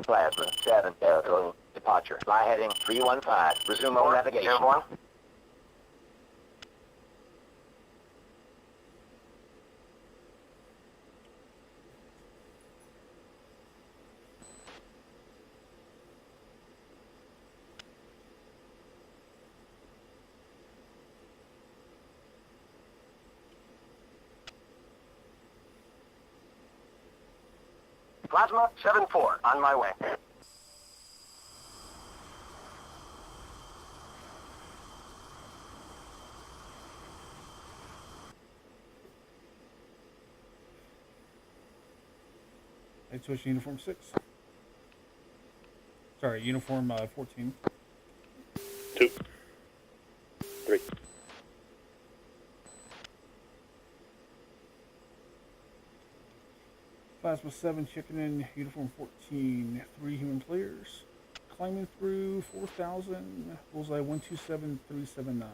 Plasma 7, airborne, departure. Fly heading 315, resume all navigation. Airborne. Plasma 7-4, on my way. I switch uniform 6. Sorry, uniform 14. 2. 3. Plasma 7 checking in, uniform 14. 3 human players. climbing through 4,000. Bullseye 127379.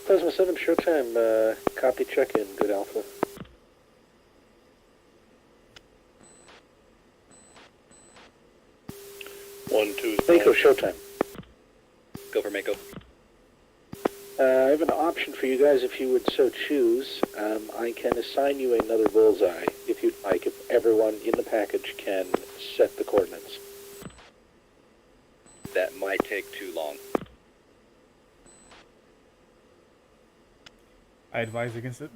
Plasma 7, showtime, copy check-in, good Alpha. Mako, showtime. Go for Mako. I have an option for you guys if you would so choose. I can assign you another bullseye if you'd like, if everyone in the package can set the coordinates. That might take too long. I advise against it.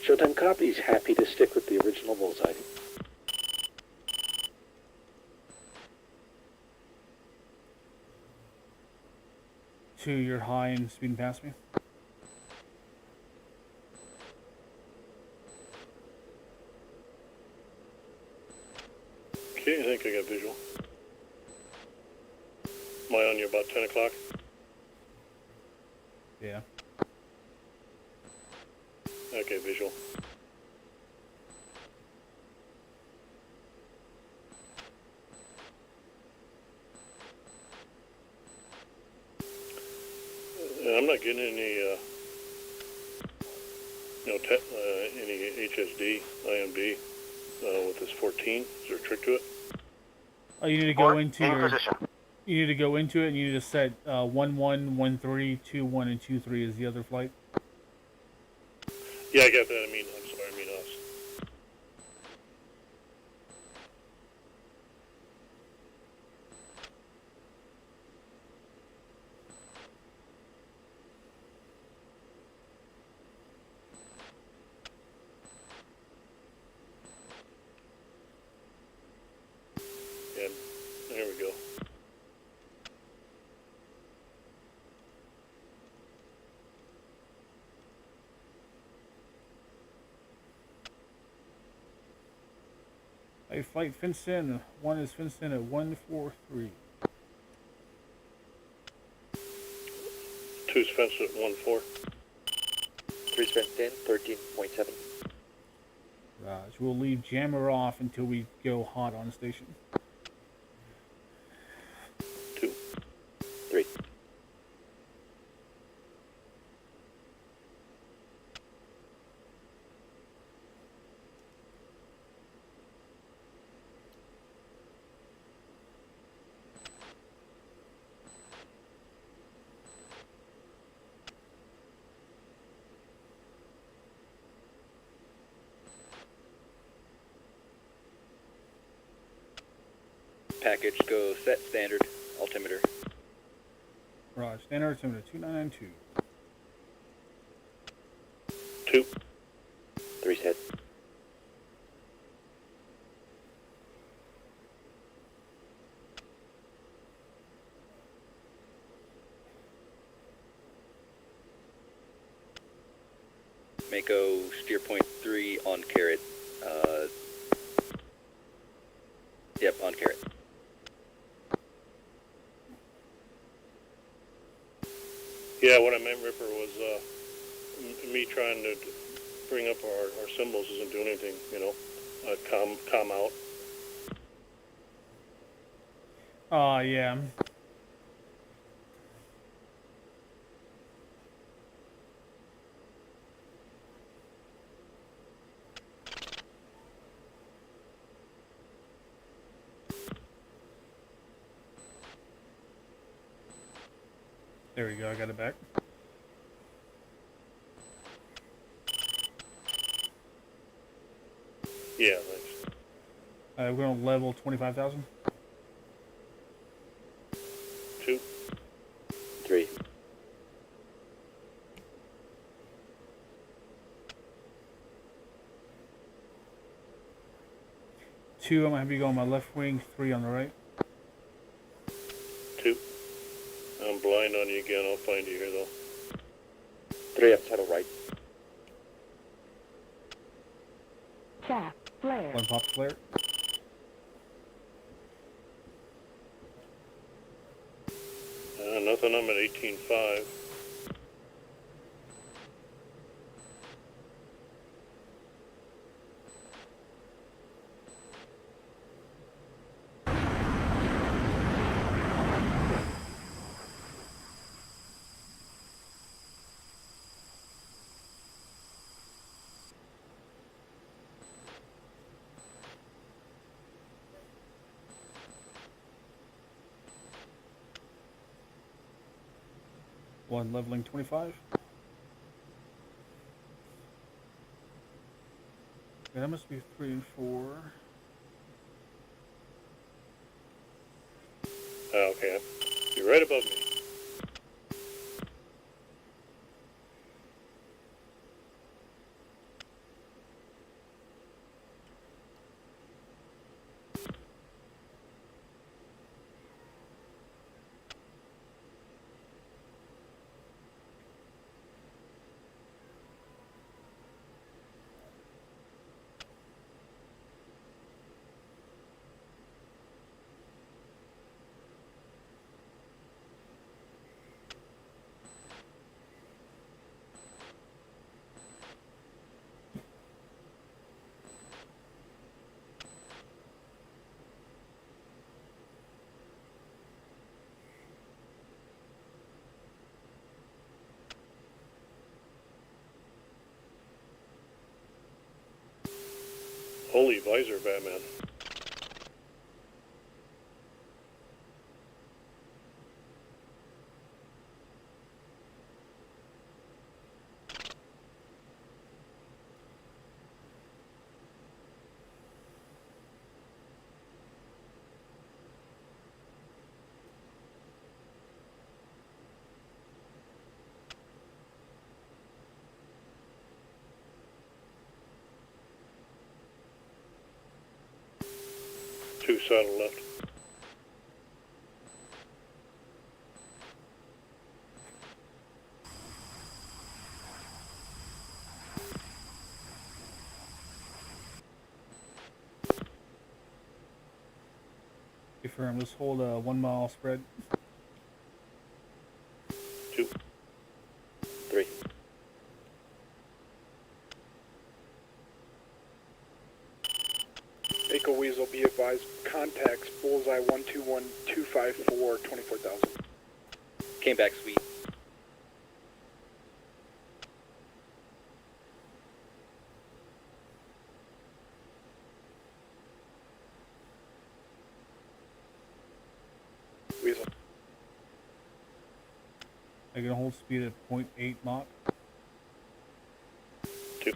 Showtime copies, happy to stick with the original bullseye. To your high and speeding past me. Okay, I think I got visual. Am I on you about 10 o'clock? Yeah. Okay, visual. I'm not getting any, any HSD, IMD with this 14. Is there a trick to it? Oh, you need to go into your. You need to go into it, and you need to set 11, 13, 21, and 23 is the other flight. Yeah, I got that. I'm sorry, I mean us. Yeah, there we go. A flight fenced in. One is fenced in at 143. Two's fenced at 1-4. 3's fenced in, 13.7. Raj, we'll leave jammer off until we go hot on station. 2. 3. Package go set standard altimeter. Raj, standard altimeter 2992. 2. 3's head. Mako steer point 3 on carrot. Yep, on carrot. Yeah, what I meant, Ripper, was me trying to bring up our symbols isn't doing anything, you know. Com out. Yeah. There we go, I got it back. Yeah, thanks. We're going to level 25,000. 2. 3. 2, I'm going to have you go on my left wing, 3 on the right. 2. I'm blind on you again. I'll find you here, though. 3 up saddle right. Flare. One pop flare. Nothing, I'm at 18.5. One leveling 25. Yeah, that must be 3 and 4. Okay. You're right above me. Holy visor, Batman. Two saddle left. Confirm, let's hold a 1 mile spread. 2, 3. Echo Weasel, be advised, contacts Bullseye 121254, 24,000. Came back sweet. Weasel. I'm gonna hold speed at 0.8 Mach. 2,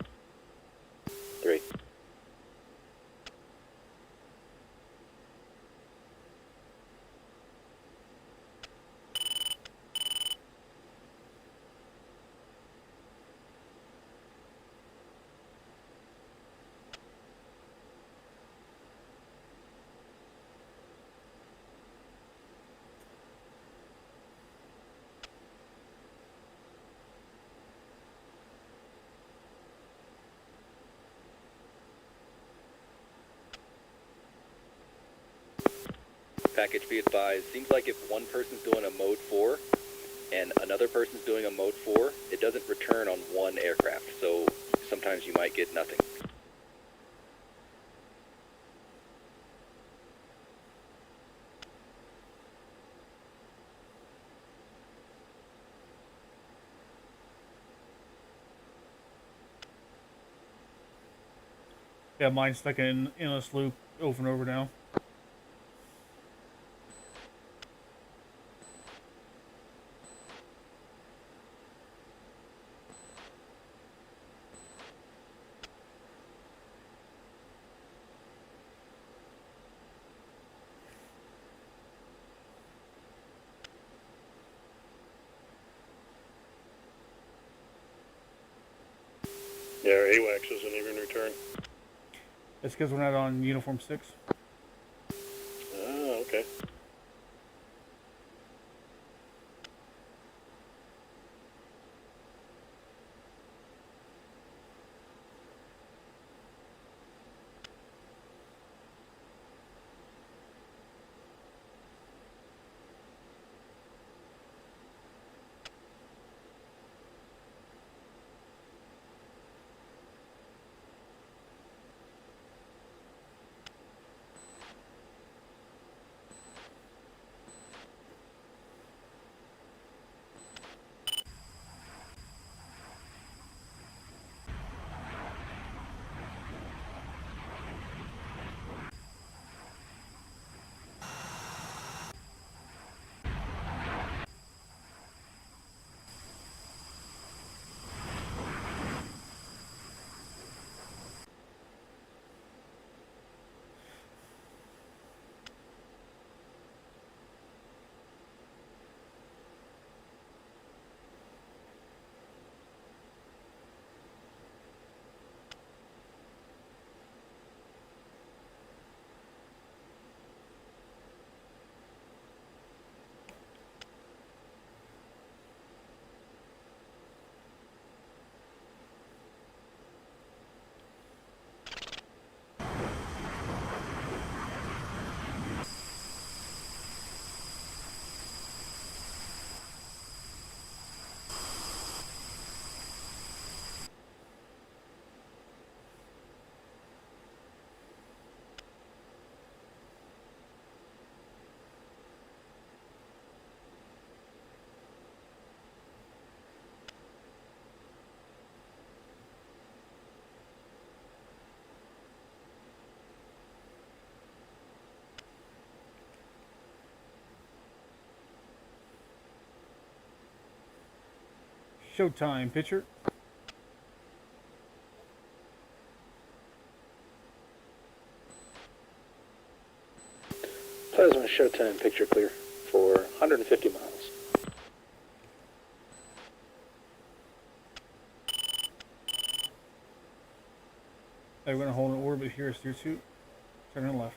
3. Package be advised. Seems like if one person's doing a mode 4 and another person's doing a mode 4, it doesn't return on one aircraft, so sometimes you might get nothing. Yeah, mine's stuck in an endless loop over and over now. Yeah, our AWACS doesn't even return. It's because we're not on Uniform 6. Ah, okay. Showtime picture. Plasma showtime picture clear for 150 miles. I'm going to hold an orbit here, steer 2. Turn left.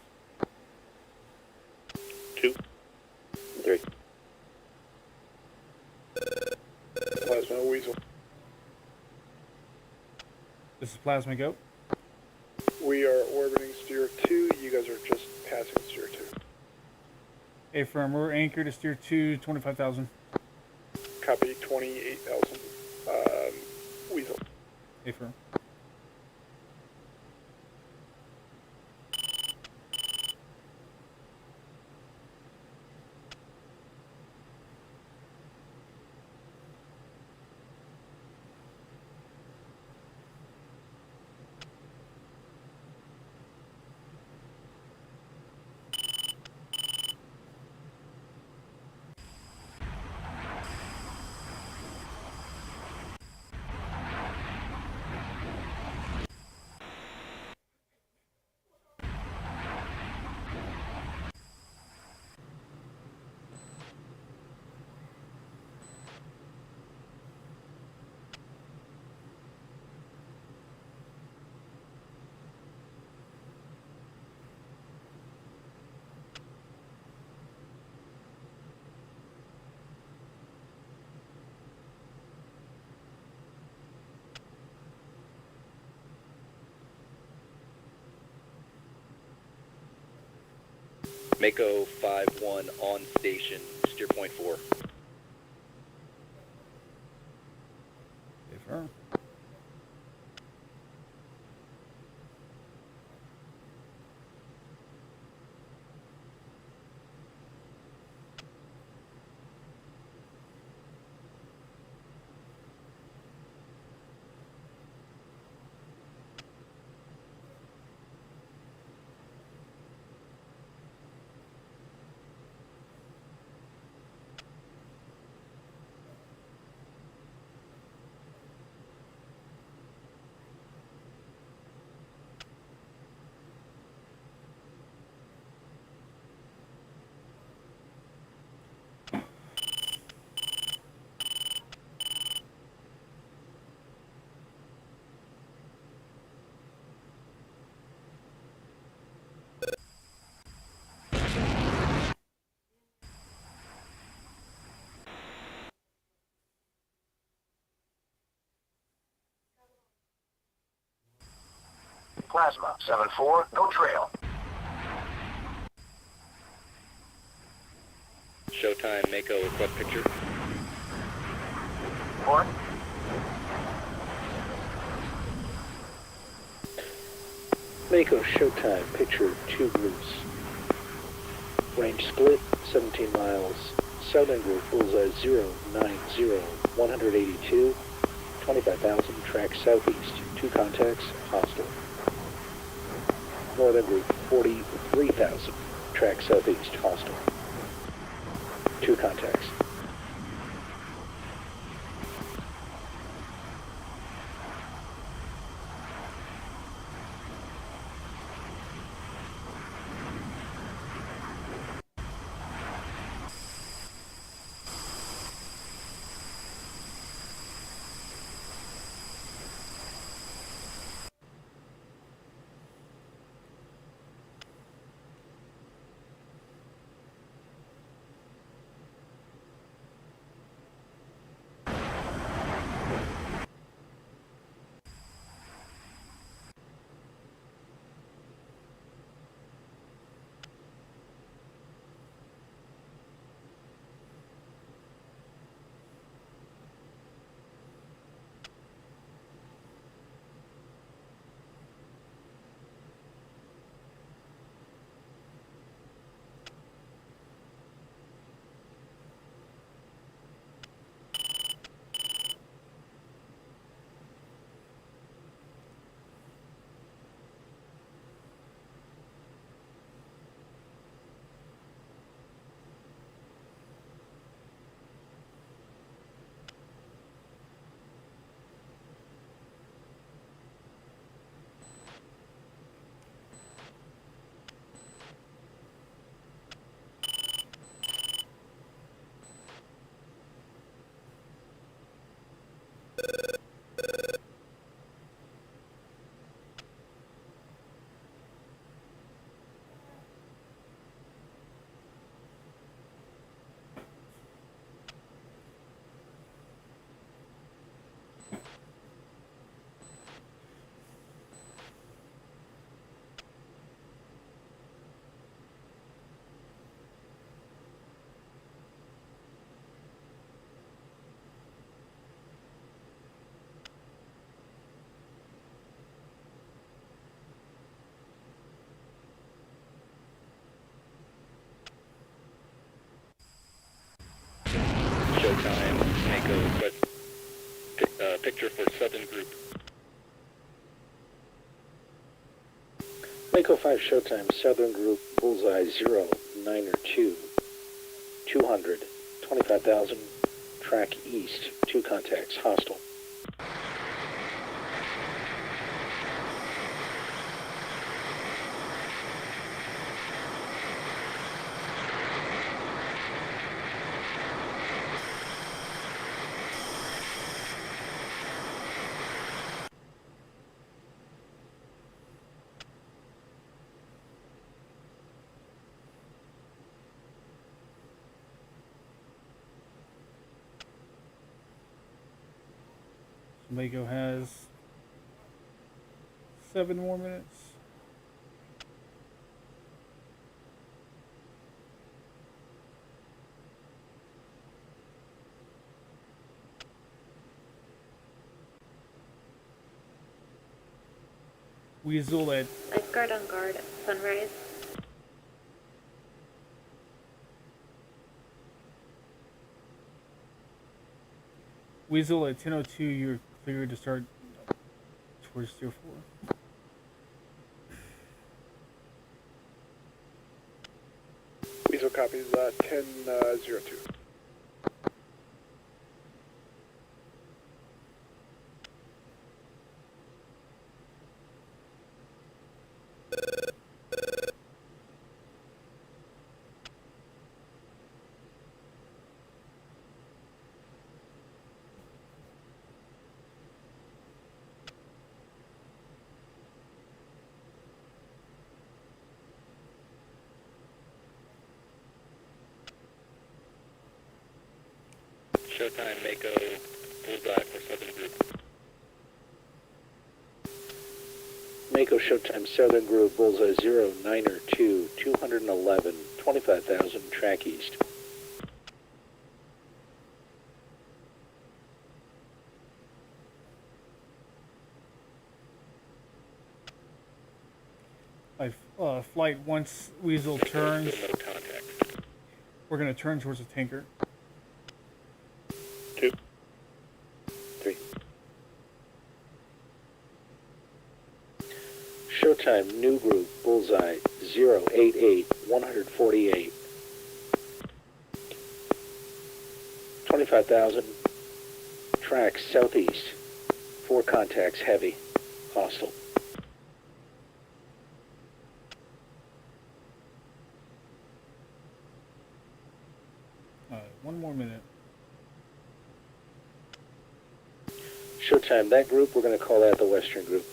2. 3. Plasma Weasel. This is Plasma Go. We are orbiting steer 2. You guys are just passing steer 2. Affirm, we're anchored to steer 2, 25,000. Copy 28,000. Weasel. Affirm. Mako 5-1 on station, steer point 4. Affirm. Plasma 7-4, go trail. Showtime, Mako, request picture. Report. Mako showtime picture 2 groups. Range split 17 miles. Southern group bullseye 090 182 25,000 track southeast. 2 contacts hostile. Northern group 43,000 track southeast hostile. 2 contacts. Mako, request picture for Southern Group. Mako 5 Showtime, Southern Group, Bullseye 0, 9 or 2, 200, 25,000, track east, 2 contacts, hostile. Mako has 7 more minutes. Weasel at Lifeguard on guard at sunrise. Weasel at 10:02. You're cleared to start towards 04. Weasel copies 10:02. Showtime, Mako, Bullseye for Southern Group. Mako Showtime, Southern Group, Bullseye 0, 9 or 2, 211, 25,000, track east. Flight, once Weasel turns, we're going to turn towards the tanker. 2, 3. Showtime, new group, Bullseye 088, 148. 25,000, track southeast, 4 contacts, heavy, hostile. One more minute. Showtime, that group, we're going to call that the Western Group.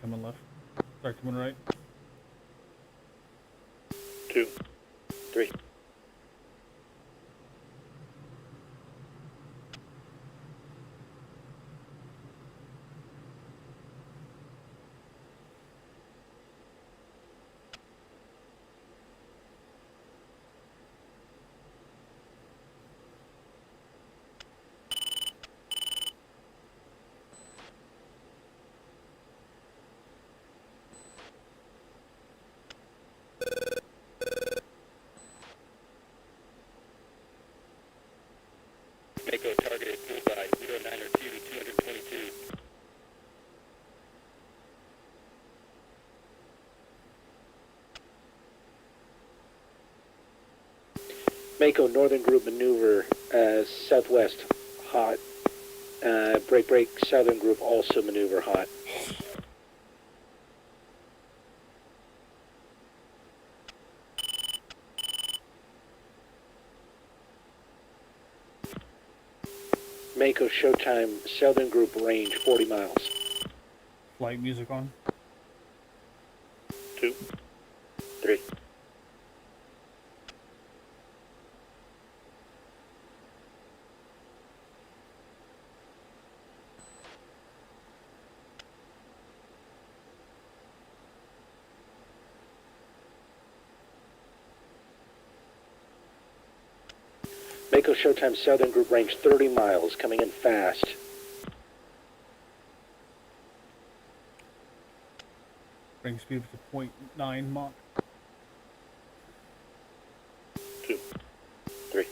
Coming left. Sorry, coming right. 2, 3. Mako targeted Bullseye 09 or 2, 222. Mako, Northern Group maneuver, southwest, hot. Break, Southern Group also maneuver hot. Mako, Showtime, Southern Group range, 40 miles. Flight music on. 2, 3. Mako Showtime Southern Group range 30 miles, coming in fast. Bring speed up to 0.9 Mach. 2. 3.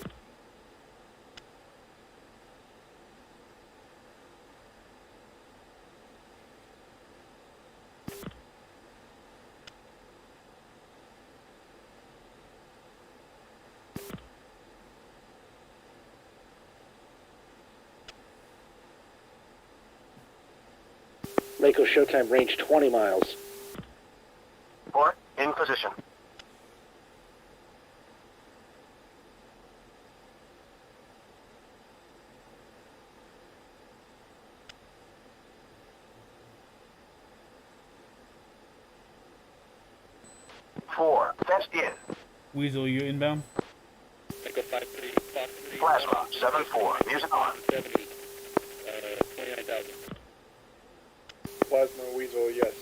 Mako Showtime range 20 miles. 4, in position. Four, fenced in. Weasel, you inbound? Echo 5-3, Fox 3. Plasma, 7-4, music on. 70, 29,000. Plasma Weasel, yes.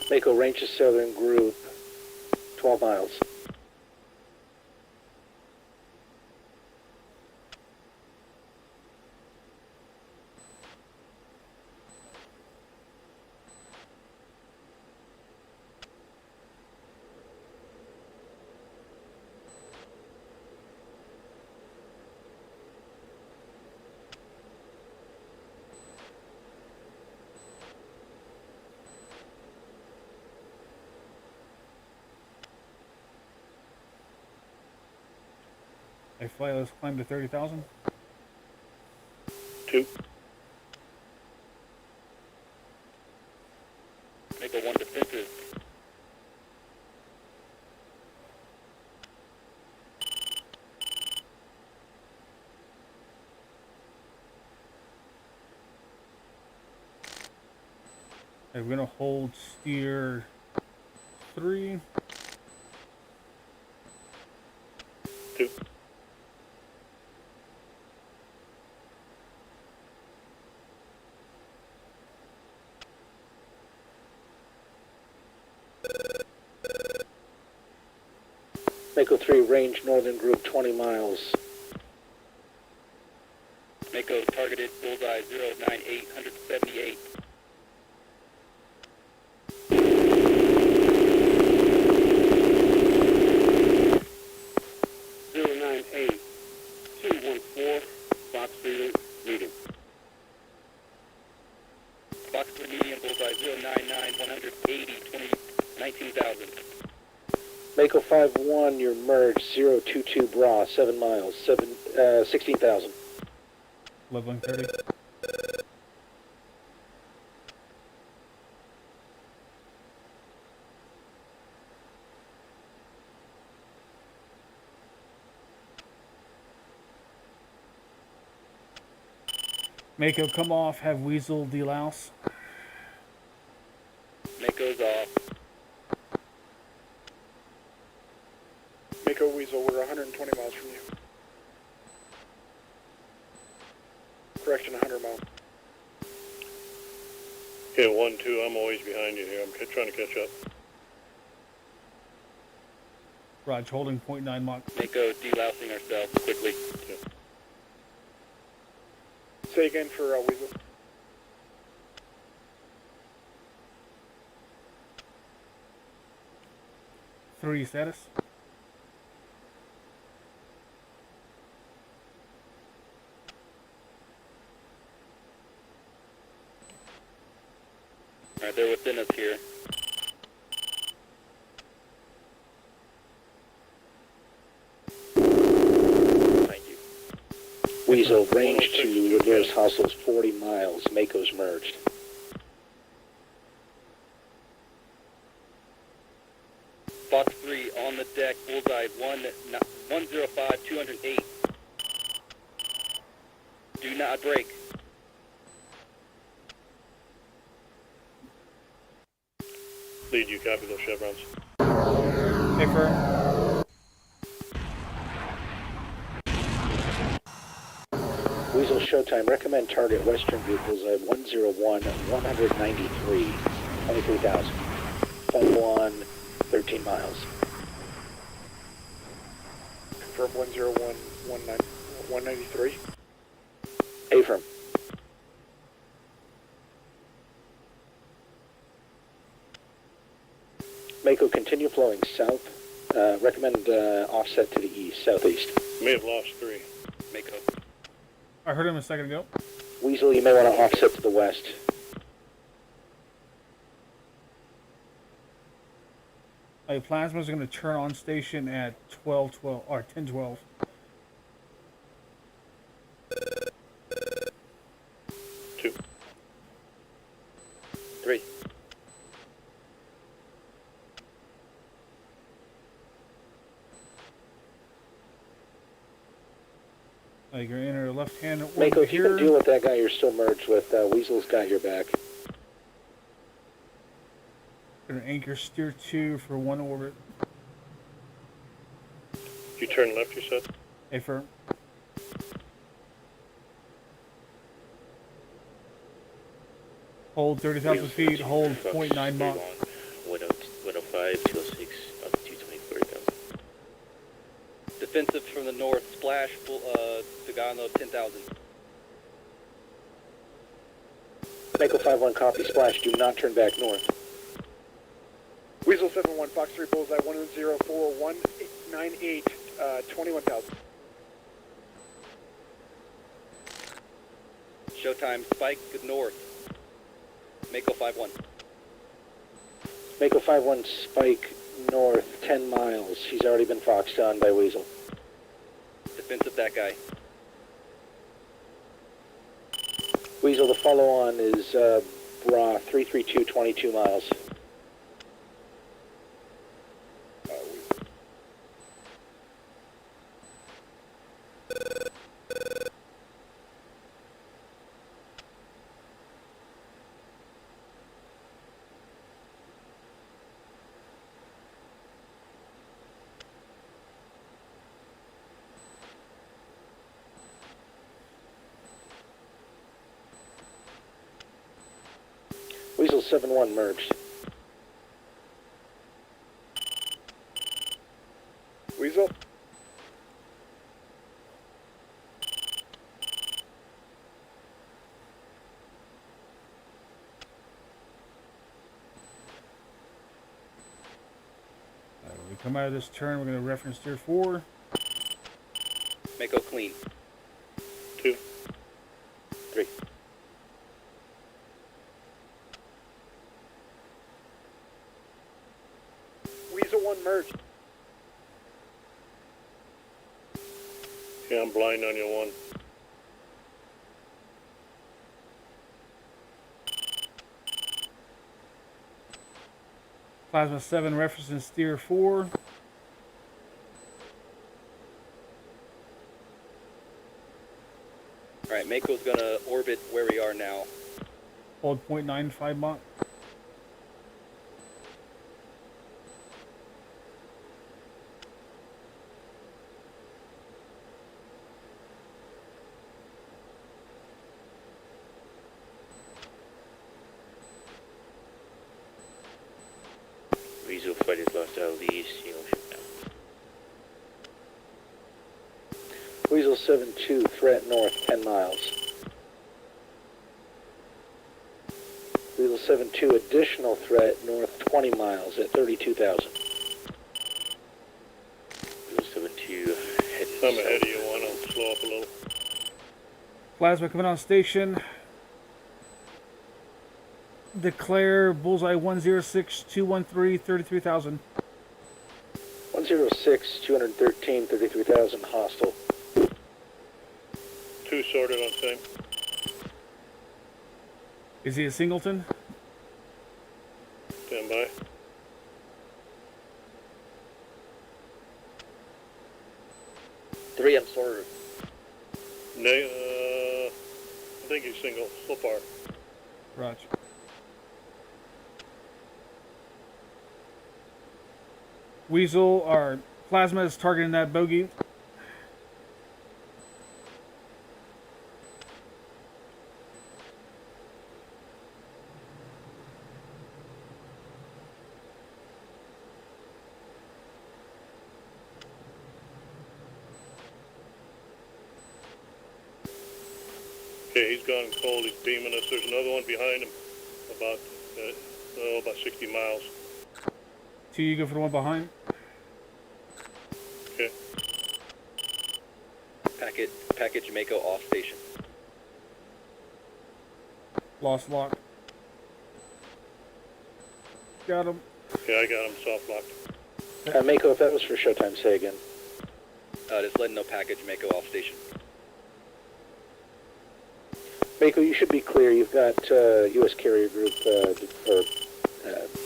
Mako range to Southern Group 12 miles. A fly, let's climb to 30,000. 2. Echo 1 defensive. Okay, we're gonna hold steer 3. 2. Mako 3 range Northern Group 20 miles. Mako targeted bullseye 098, 178. Fox 3 medium. Fox 3 medium bullseye 099, 180, 19,000. Mako 5-1, you're merged 022 Bra, 7 miles, 16,000. Leveling 30. Mako, come off, have Weasel delouse. Mako's off. Mako Weasel, we're 120 miles from you. Correction, 100 miles. Yeah, 1-2, I'm always behind you here. I'm trying to catch up. Raj, holding 0.9 Mach. Mako delousing ourselves quickly. Yeah. Say again for Weasel. Three status. Alright, they're within us here. Thank you. Weasel range to reverse hostels 40 miles. Mako's merged. deck, bullseye 105, 208. Do not break. Lead, you copy those chevrons. Affirm. Weasel Showtime, recommend target western view, bullseye 101, 193, 23,000. Follow on 13 miles. Confirm 101, 193. Affirm. Mako, continue flowing south. Recommend offset to the east, southeast. May have lost 3. Mako. I heard him a second ago. Weasel, you may want to offset to the west. Plasma's going to turn on station at 12:12 or 10:12. 2. 3. You're going to enter left hand Mako, if you here. can deal with that guy you're still merged with, Weasel's got your back. Going to anchor steer 2 for 1 orbit. You turn left, you said? Affirm. Hold 30,000 feet, hold 0.9 Mach. 105, 206, up to 220, Defensive from the north, splash, the guy on the 10,000. Mako 5-1, copy, splash, do not turn back north. Weasel 7-1, Fox 3, bullseye 104, 198, 21,000. Showtime, spike north. Mako 5-1. Mako 5-1, spike north, 10 miles. He's already been foxed on by Weasel. Defensive that guy. Weasel, the follow-on is Bra 332, 22 miles. Weasel 7-1 merged. Weasel? When we come out of this turn, we're going to reference steer 4. Mako clean. 2. 3. Weasel 1 merged. Yeah, I'm blind on you, 1. Plasma 7 referencing steer 4. Alright, Mako's gonna orbit where we are now. Hold 0.95 Mach. Weasel fight is lost out of the east, you know, now. Weasel 7-2, threat north, 10 miles. Weasel 7-2, additional threat north, 20 miles at 32,000. Weasel 7-2, heading I'm ahead of you, 1. I'll slow up a little. Plasma coming on station. Declare bullseye 106, 213, 33,000. 106, 213, 33,000, hostile. 2 sorted on same. Is he a singleton? Stand by. or? I think he's single so far. Roger. Weasel or Plasma is targeting that bogey. Okay, he's gone cold. He's beaming us. There's another one behind him, about 60 miles. Two, you go for the one behind. Okay. Package Mako off station. Lost lock. Got him. Yeah, I got him soft locked. Mako, if that was for showtime, say again. Just letting know package Mako off station. Mako, you should be clear. You've got U.S. carrier group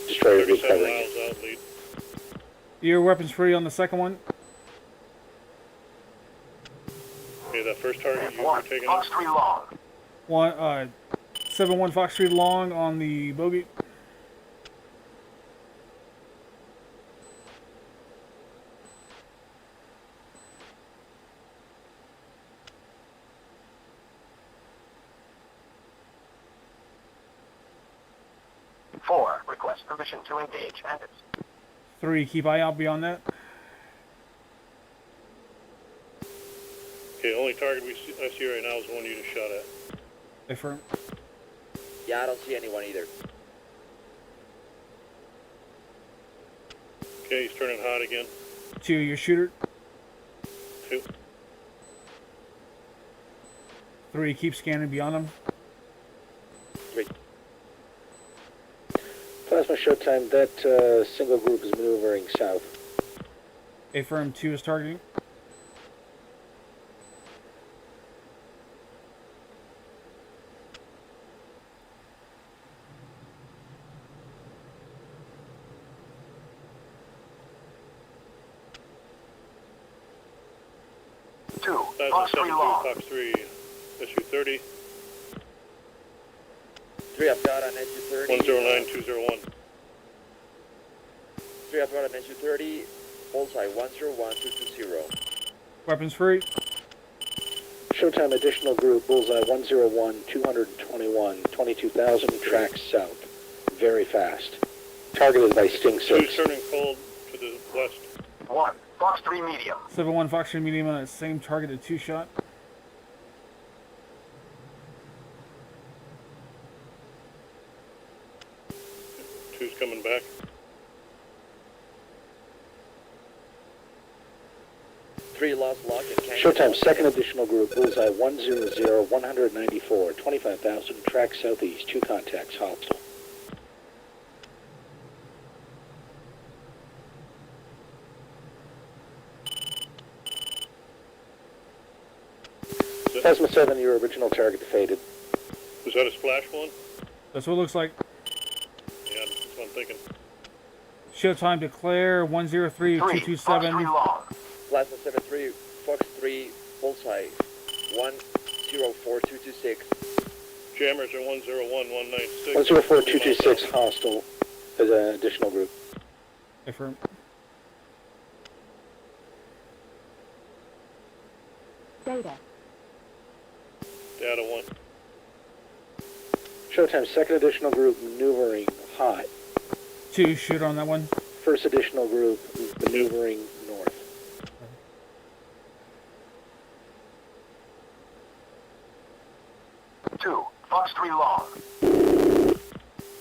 destroyer group 37 covering. miles out lead. Your weapons free on the second one. Okay, that first target you're taking Fox 3 long. One 7-1 Fox Street long on the bogey. Four, request permission to engage bandits. 3, keep eye out beyond that. Okay, only target I see right now is the one you just shot at. Affirm. Yeah, I don't see anyone either. Okay, he's turning hot again. 2, your shooter. 2. 3, keep scanning beyond him. 3. Plasma showtime, that single group is maneuvering south. Affirm, 2 is targeting. Fox 3 long. Fox 3, Su-30. 3, I've got an Su-30. 109201. 3, I've got an Su-30. Bonsai 101220. Weapons free. Showtime additional group, Bullseye 101, 221, 22,000, tracks south. Very fast. Targeted by Sting 6. 2's turning cold to the west. 1, Fox 3 medium. 7-1 Fox Street medium on that same target at 2 shot. Two's coming back. 3 lost lock and can't. Showtime second additional group, Bullseye 100, 194, 25,000, track southeast, 2 contacts, hostile. Plasma 7, your original target faded. Was that a splash one? That's what it looks like. Yeah, that's what I'm thinking. Showtime declare 103227. Plasma 7-3, Fox 3, Bullseye 104226. Jammers are 101196. 104226, hostile as an additional group. Affirm. Data. Data 1. Showtime second additional group, maneuvering hot. 2, shoot on that one. First additional group, maneuvering north. Two, Fox 3 long.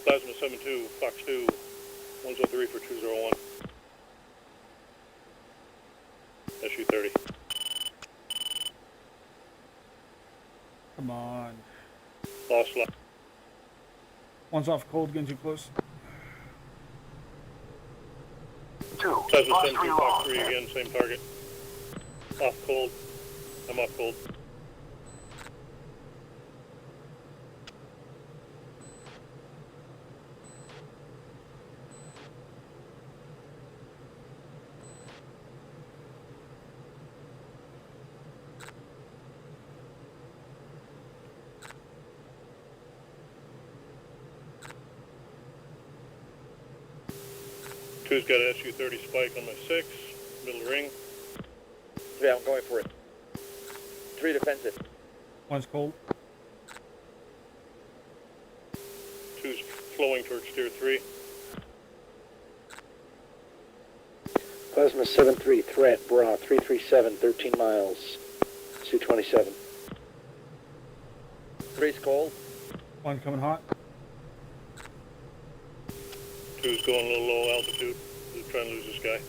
Plasma 7-2, Fox 2, 103 for 201. Su-30. Come on. Lost lock. One's off cold, getting too close. 2, Plasma Fox 7-2, 3 Fox long. 3 again, same target. Off cold. I'm off cold. Two's got an Su-30 spike on my 6, middle ring. 3, I'm going for it. 3 defensive. One's cold. 2's flowing towards tier 3. Plasma 7-3, threat, bra, 337, 13 miles, Su-27. 3's cold. One coming hot. 2's going a little low altitude. Just trying to lose this guy.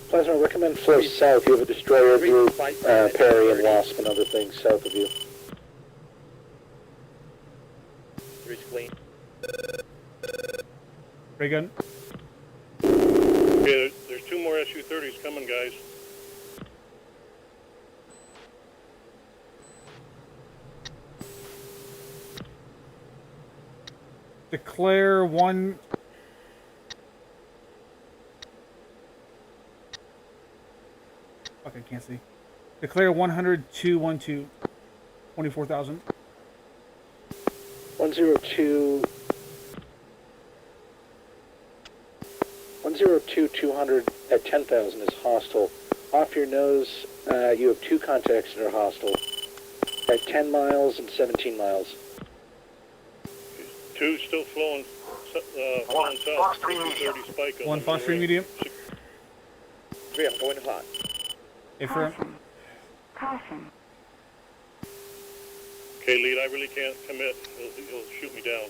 Plasma, recommend flow south. You have a destroyer group, Perry and Wasp and other things south of you. 3's clean. Ray gun. Okay, there's 2 more Su-30s coming, guys. Declare one. Okay, can't see. Declare 100-212. 24,000. 102. 102-200 at 10,000 is hostile. Off your nose, you have 2 contacts that are hostile. At 10 miles and 17 miles. 2's still flowing south. Fox 3 medium. 30 spike on One the Fox 3 ring. medium. 3, I'm going hot. Affirm. Caution. Okay, lead, I really can't commit. He'll shoot me down.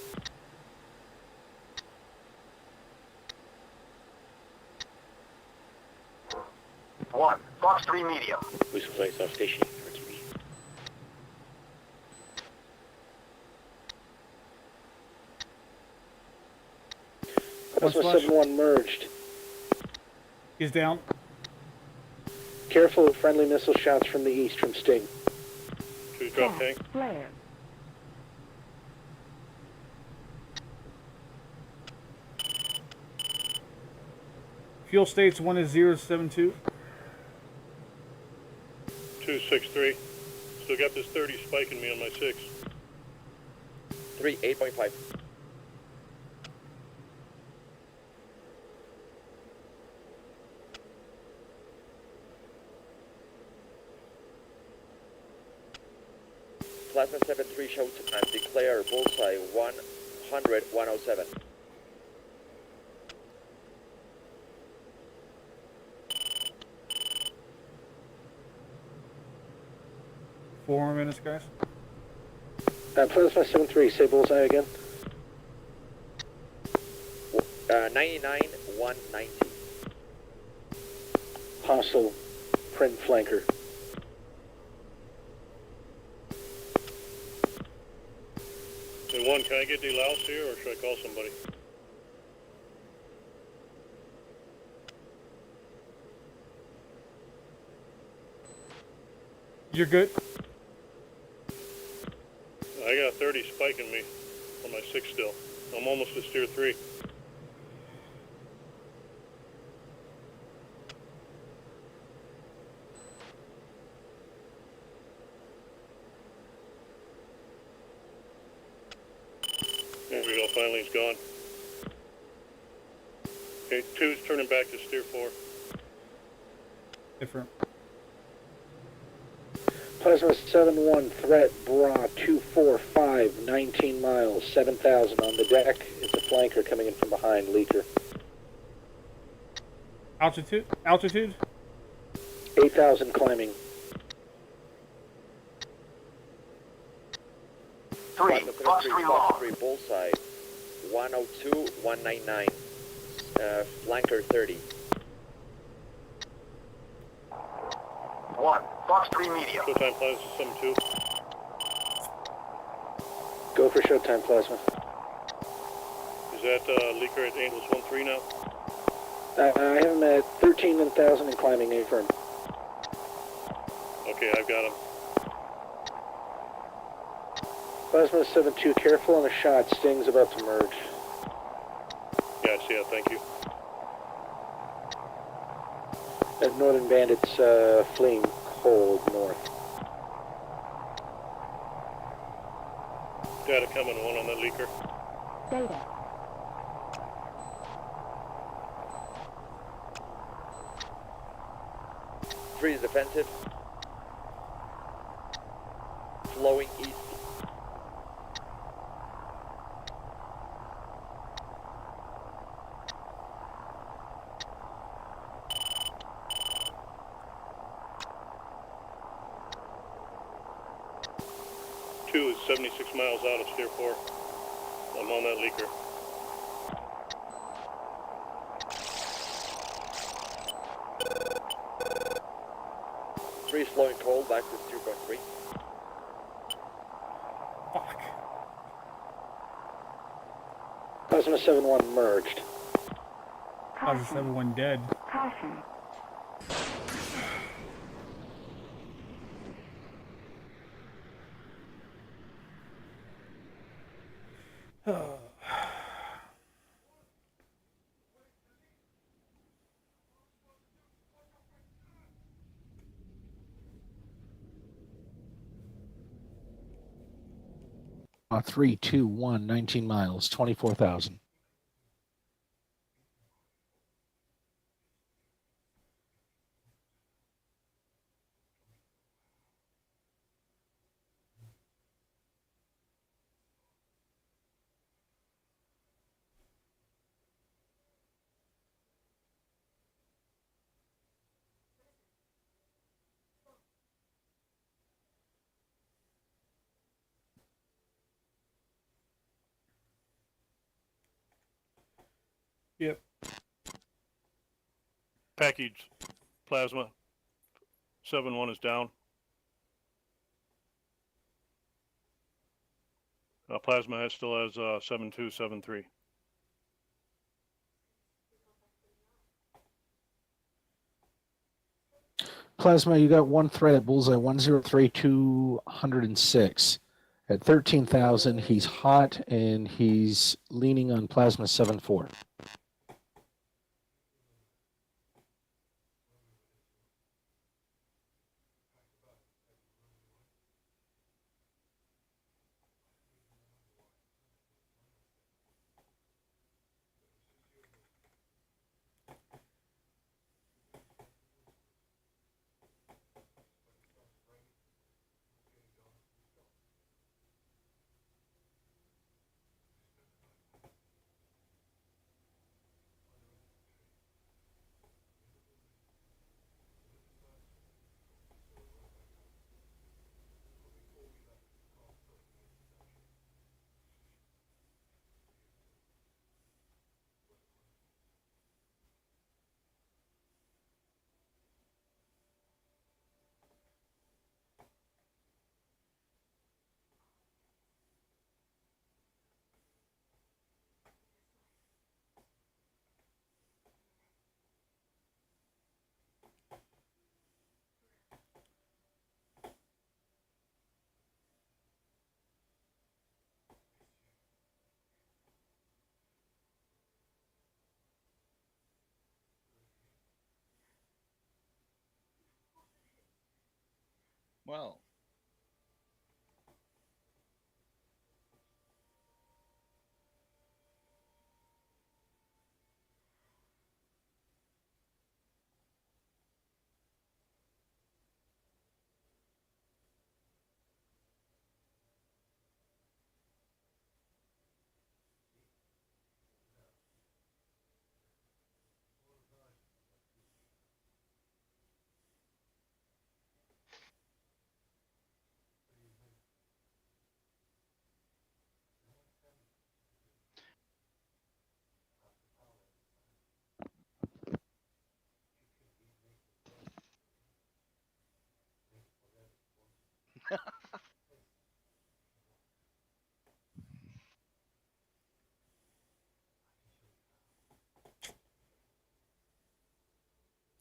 One, Fox 3 medium. Who's place off station? Plasma 7-1 merged. He's down. Careful of friendly missile shots from the east from Sting. 2's drop tank. Flare. Fuel states 1 is 072. 2's 6-3. Still got this 30 spiking me on my 6. 3, 8.5. Plasma 7-3 show time. Declare bullseye 100-107. Four more minutes, guys. Plasma 7-3, say bullseye again. 99-190. Hostile print flanker. Hey, 1, can I get deloused here, or should I call somebody? You're good. I got 30 spiking me on my 6 still. I'm almost to tier 3. There we go, finally he's gone. Okay, 2's turning back to tier 4. Different. Plasma 7-1, threat, bra, 245, 19 miles, 7,000 on the deck. It's a flanker coming in from behind, leaker. Altitude? Altitude? 8,000 climbing. 3, Fox 3 long. 3 bullseye 102-199. Flanker 30. 1, Fox 3 medium. Showtime plans 7-2. Go for showtime, Plasma. Is that leaker at Angels 1-3 now? I have him at 13,000 and climbing, affirm. Okay, I've got him. Plasma 7-2, careful on the shot. Sting's about to merge. Yeah, I see it, thank you. Northern Bandits fleeing cold north. Data coming, 1 on that leaker. Data. 3 is defensive. Flowing east. Two is 76 miles out of Steer 4. I'm on that leaker. Three is flowing cold back to 2.3. Fuck. Plasma 7-1 merged. Plasma 7-1 dead. Caution. Oh. 3, 2, 1, 19 miles, 24,000. Yep. Package plasma 7-1 is down. Plasma still has 7-2, 7-3. Plasma, you got one threat at Bullseye, 103206. At 13,000, he's hot and he's leaning on Plasma 7-4. Well.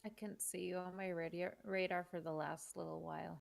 I couldn't see you on my radar for the last little while.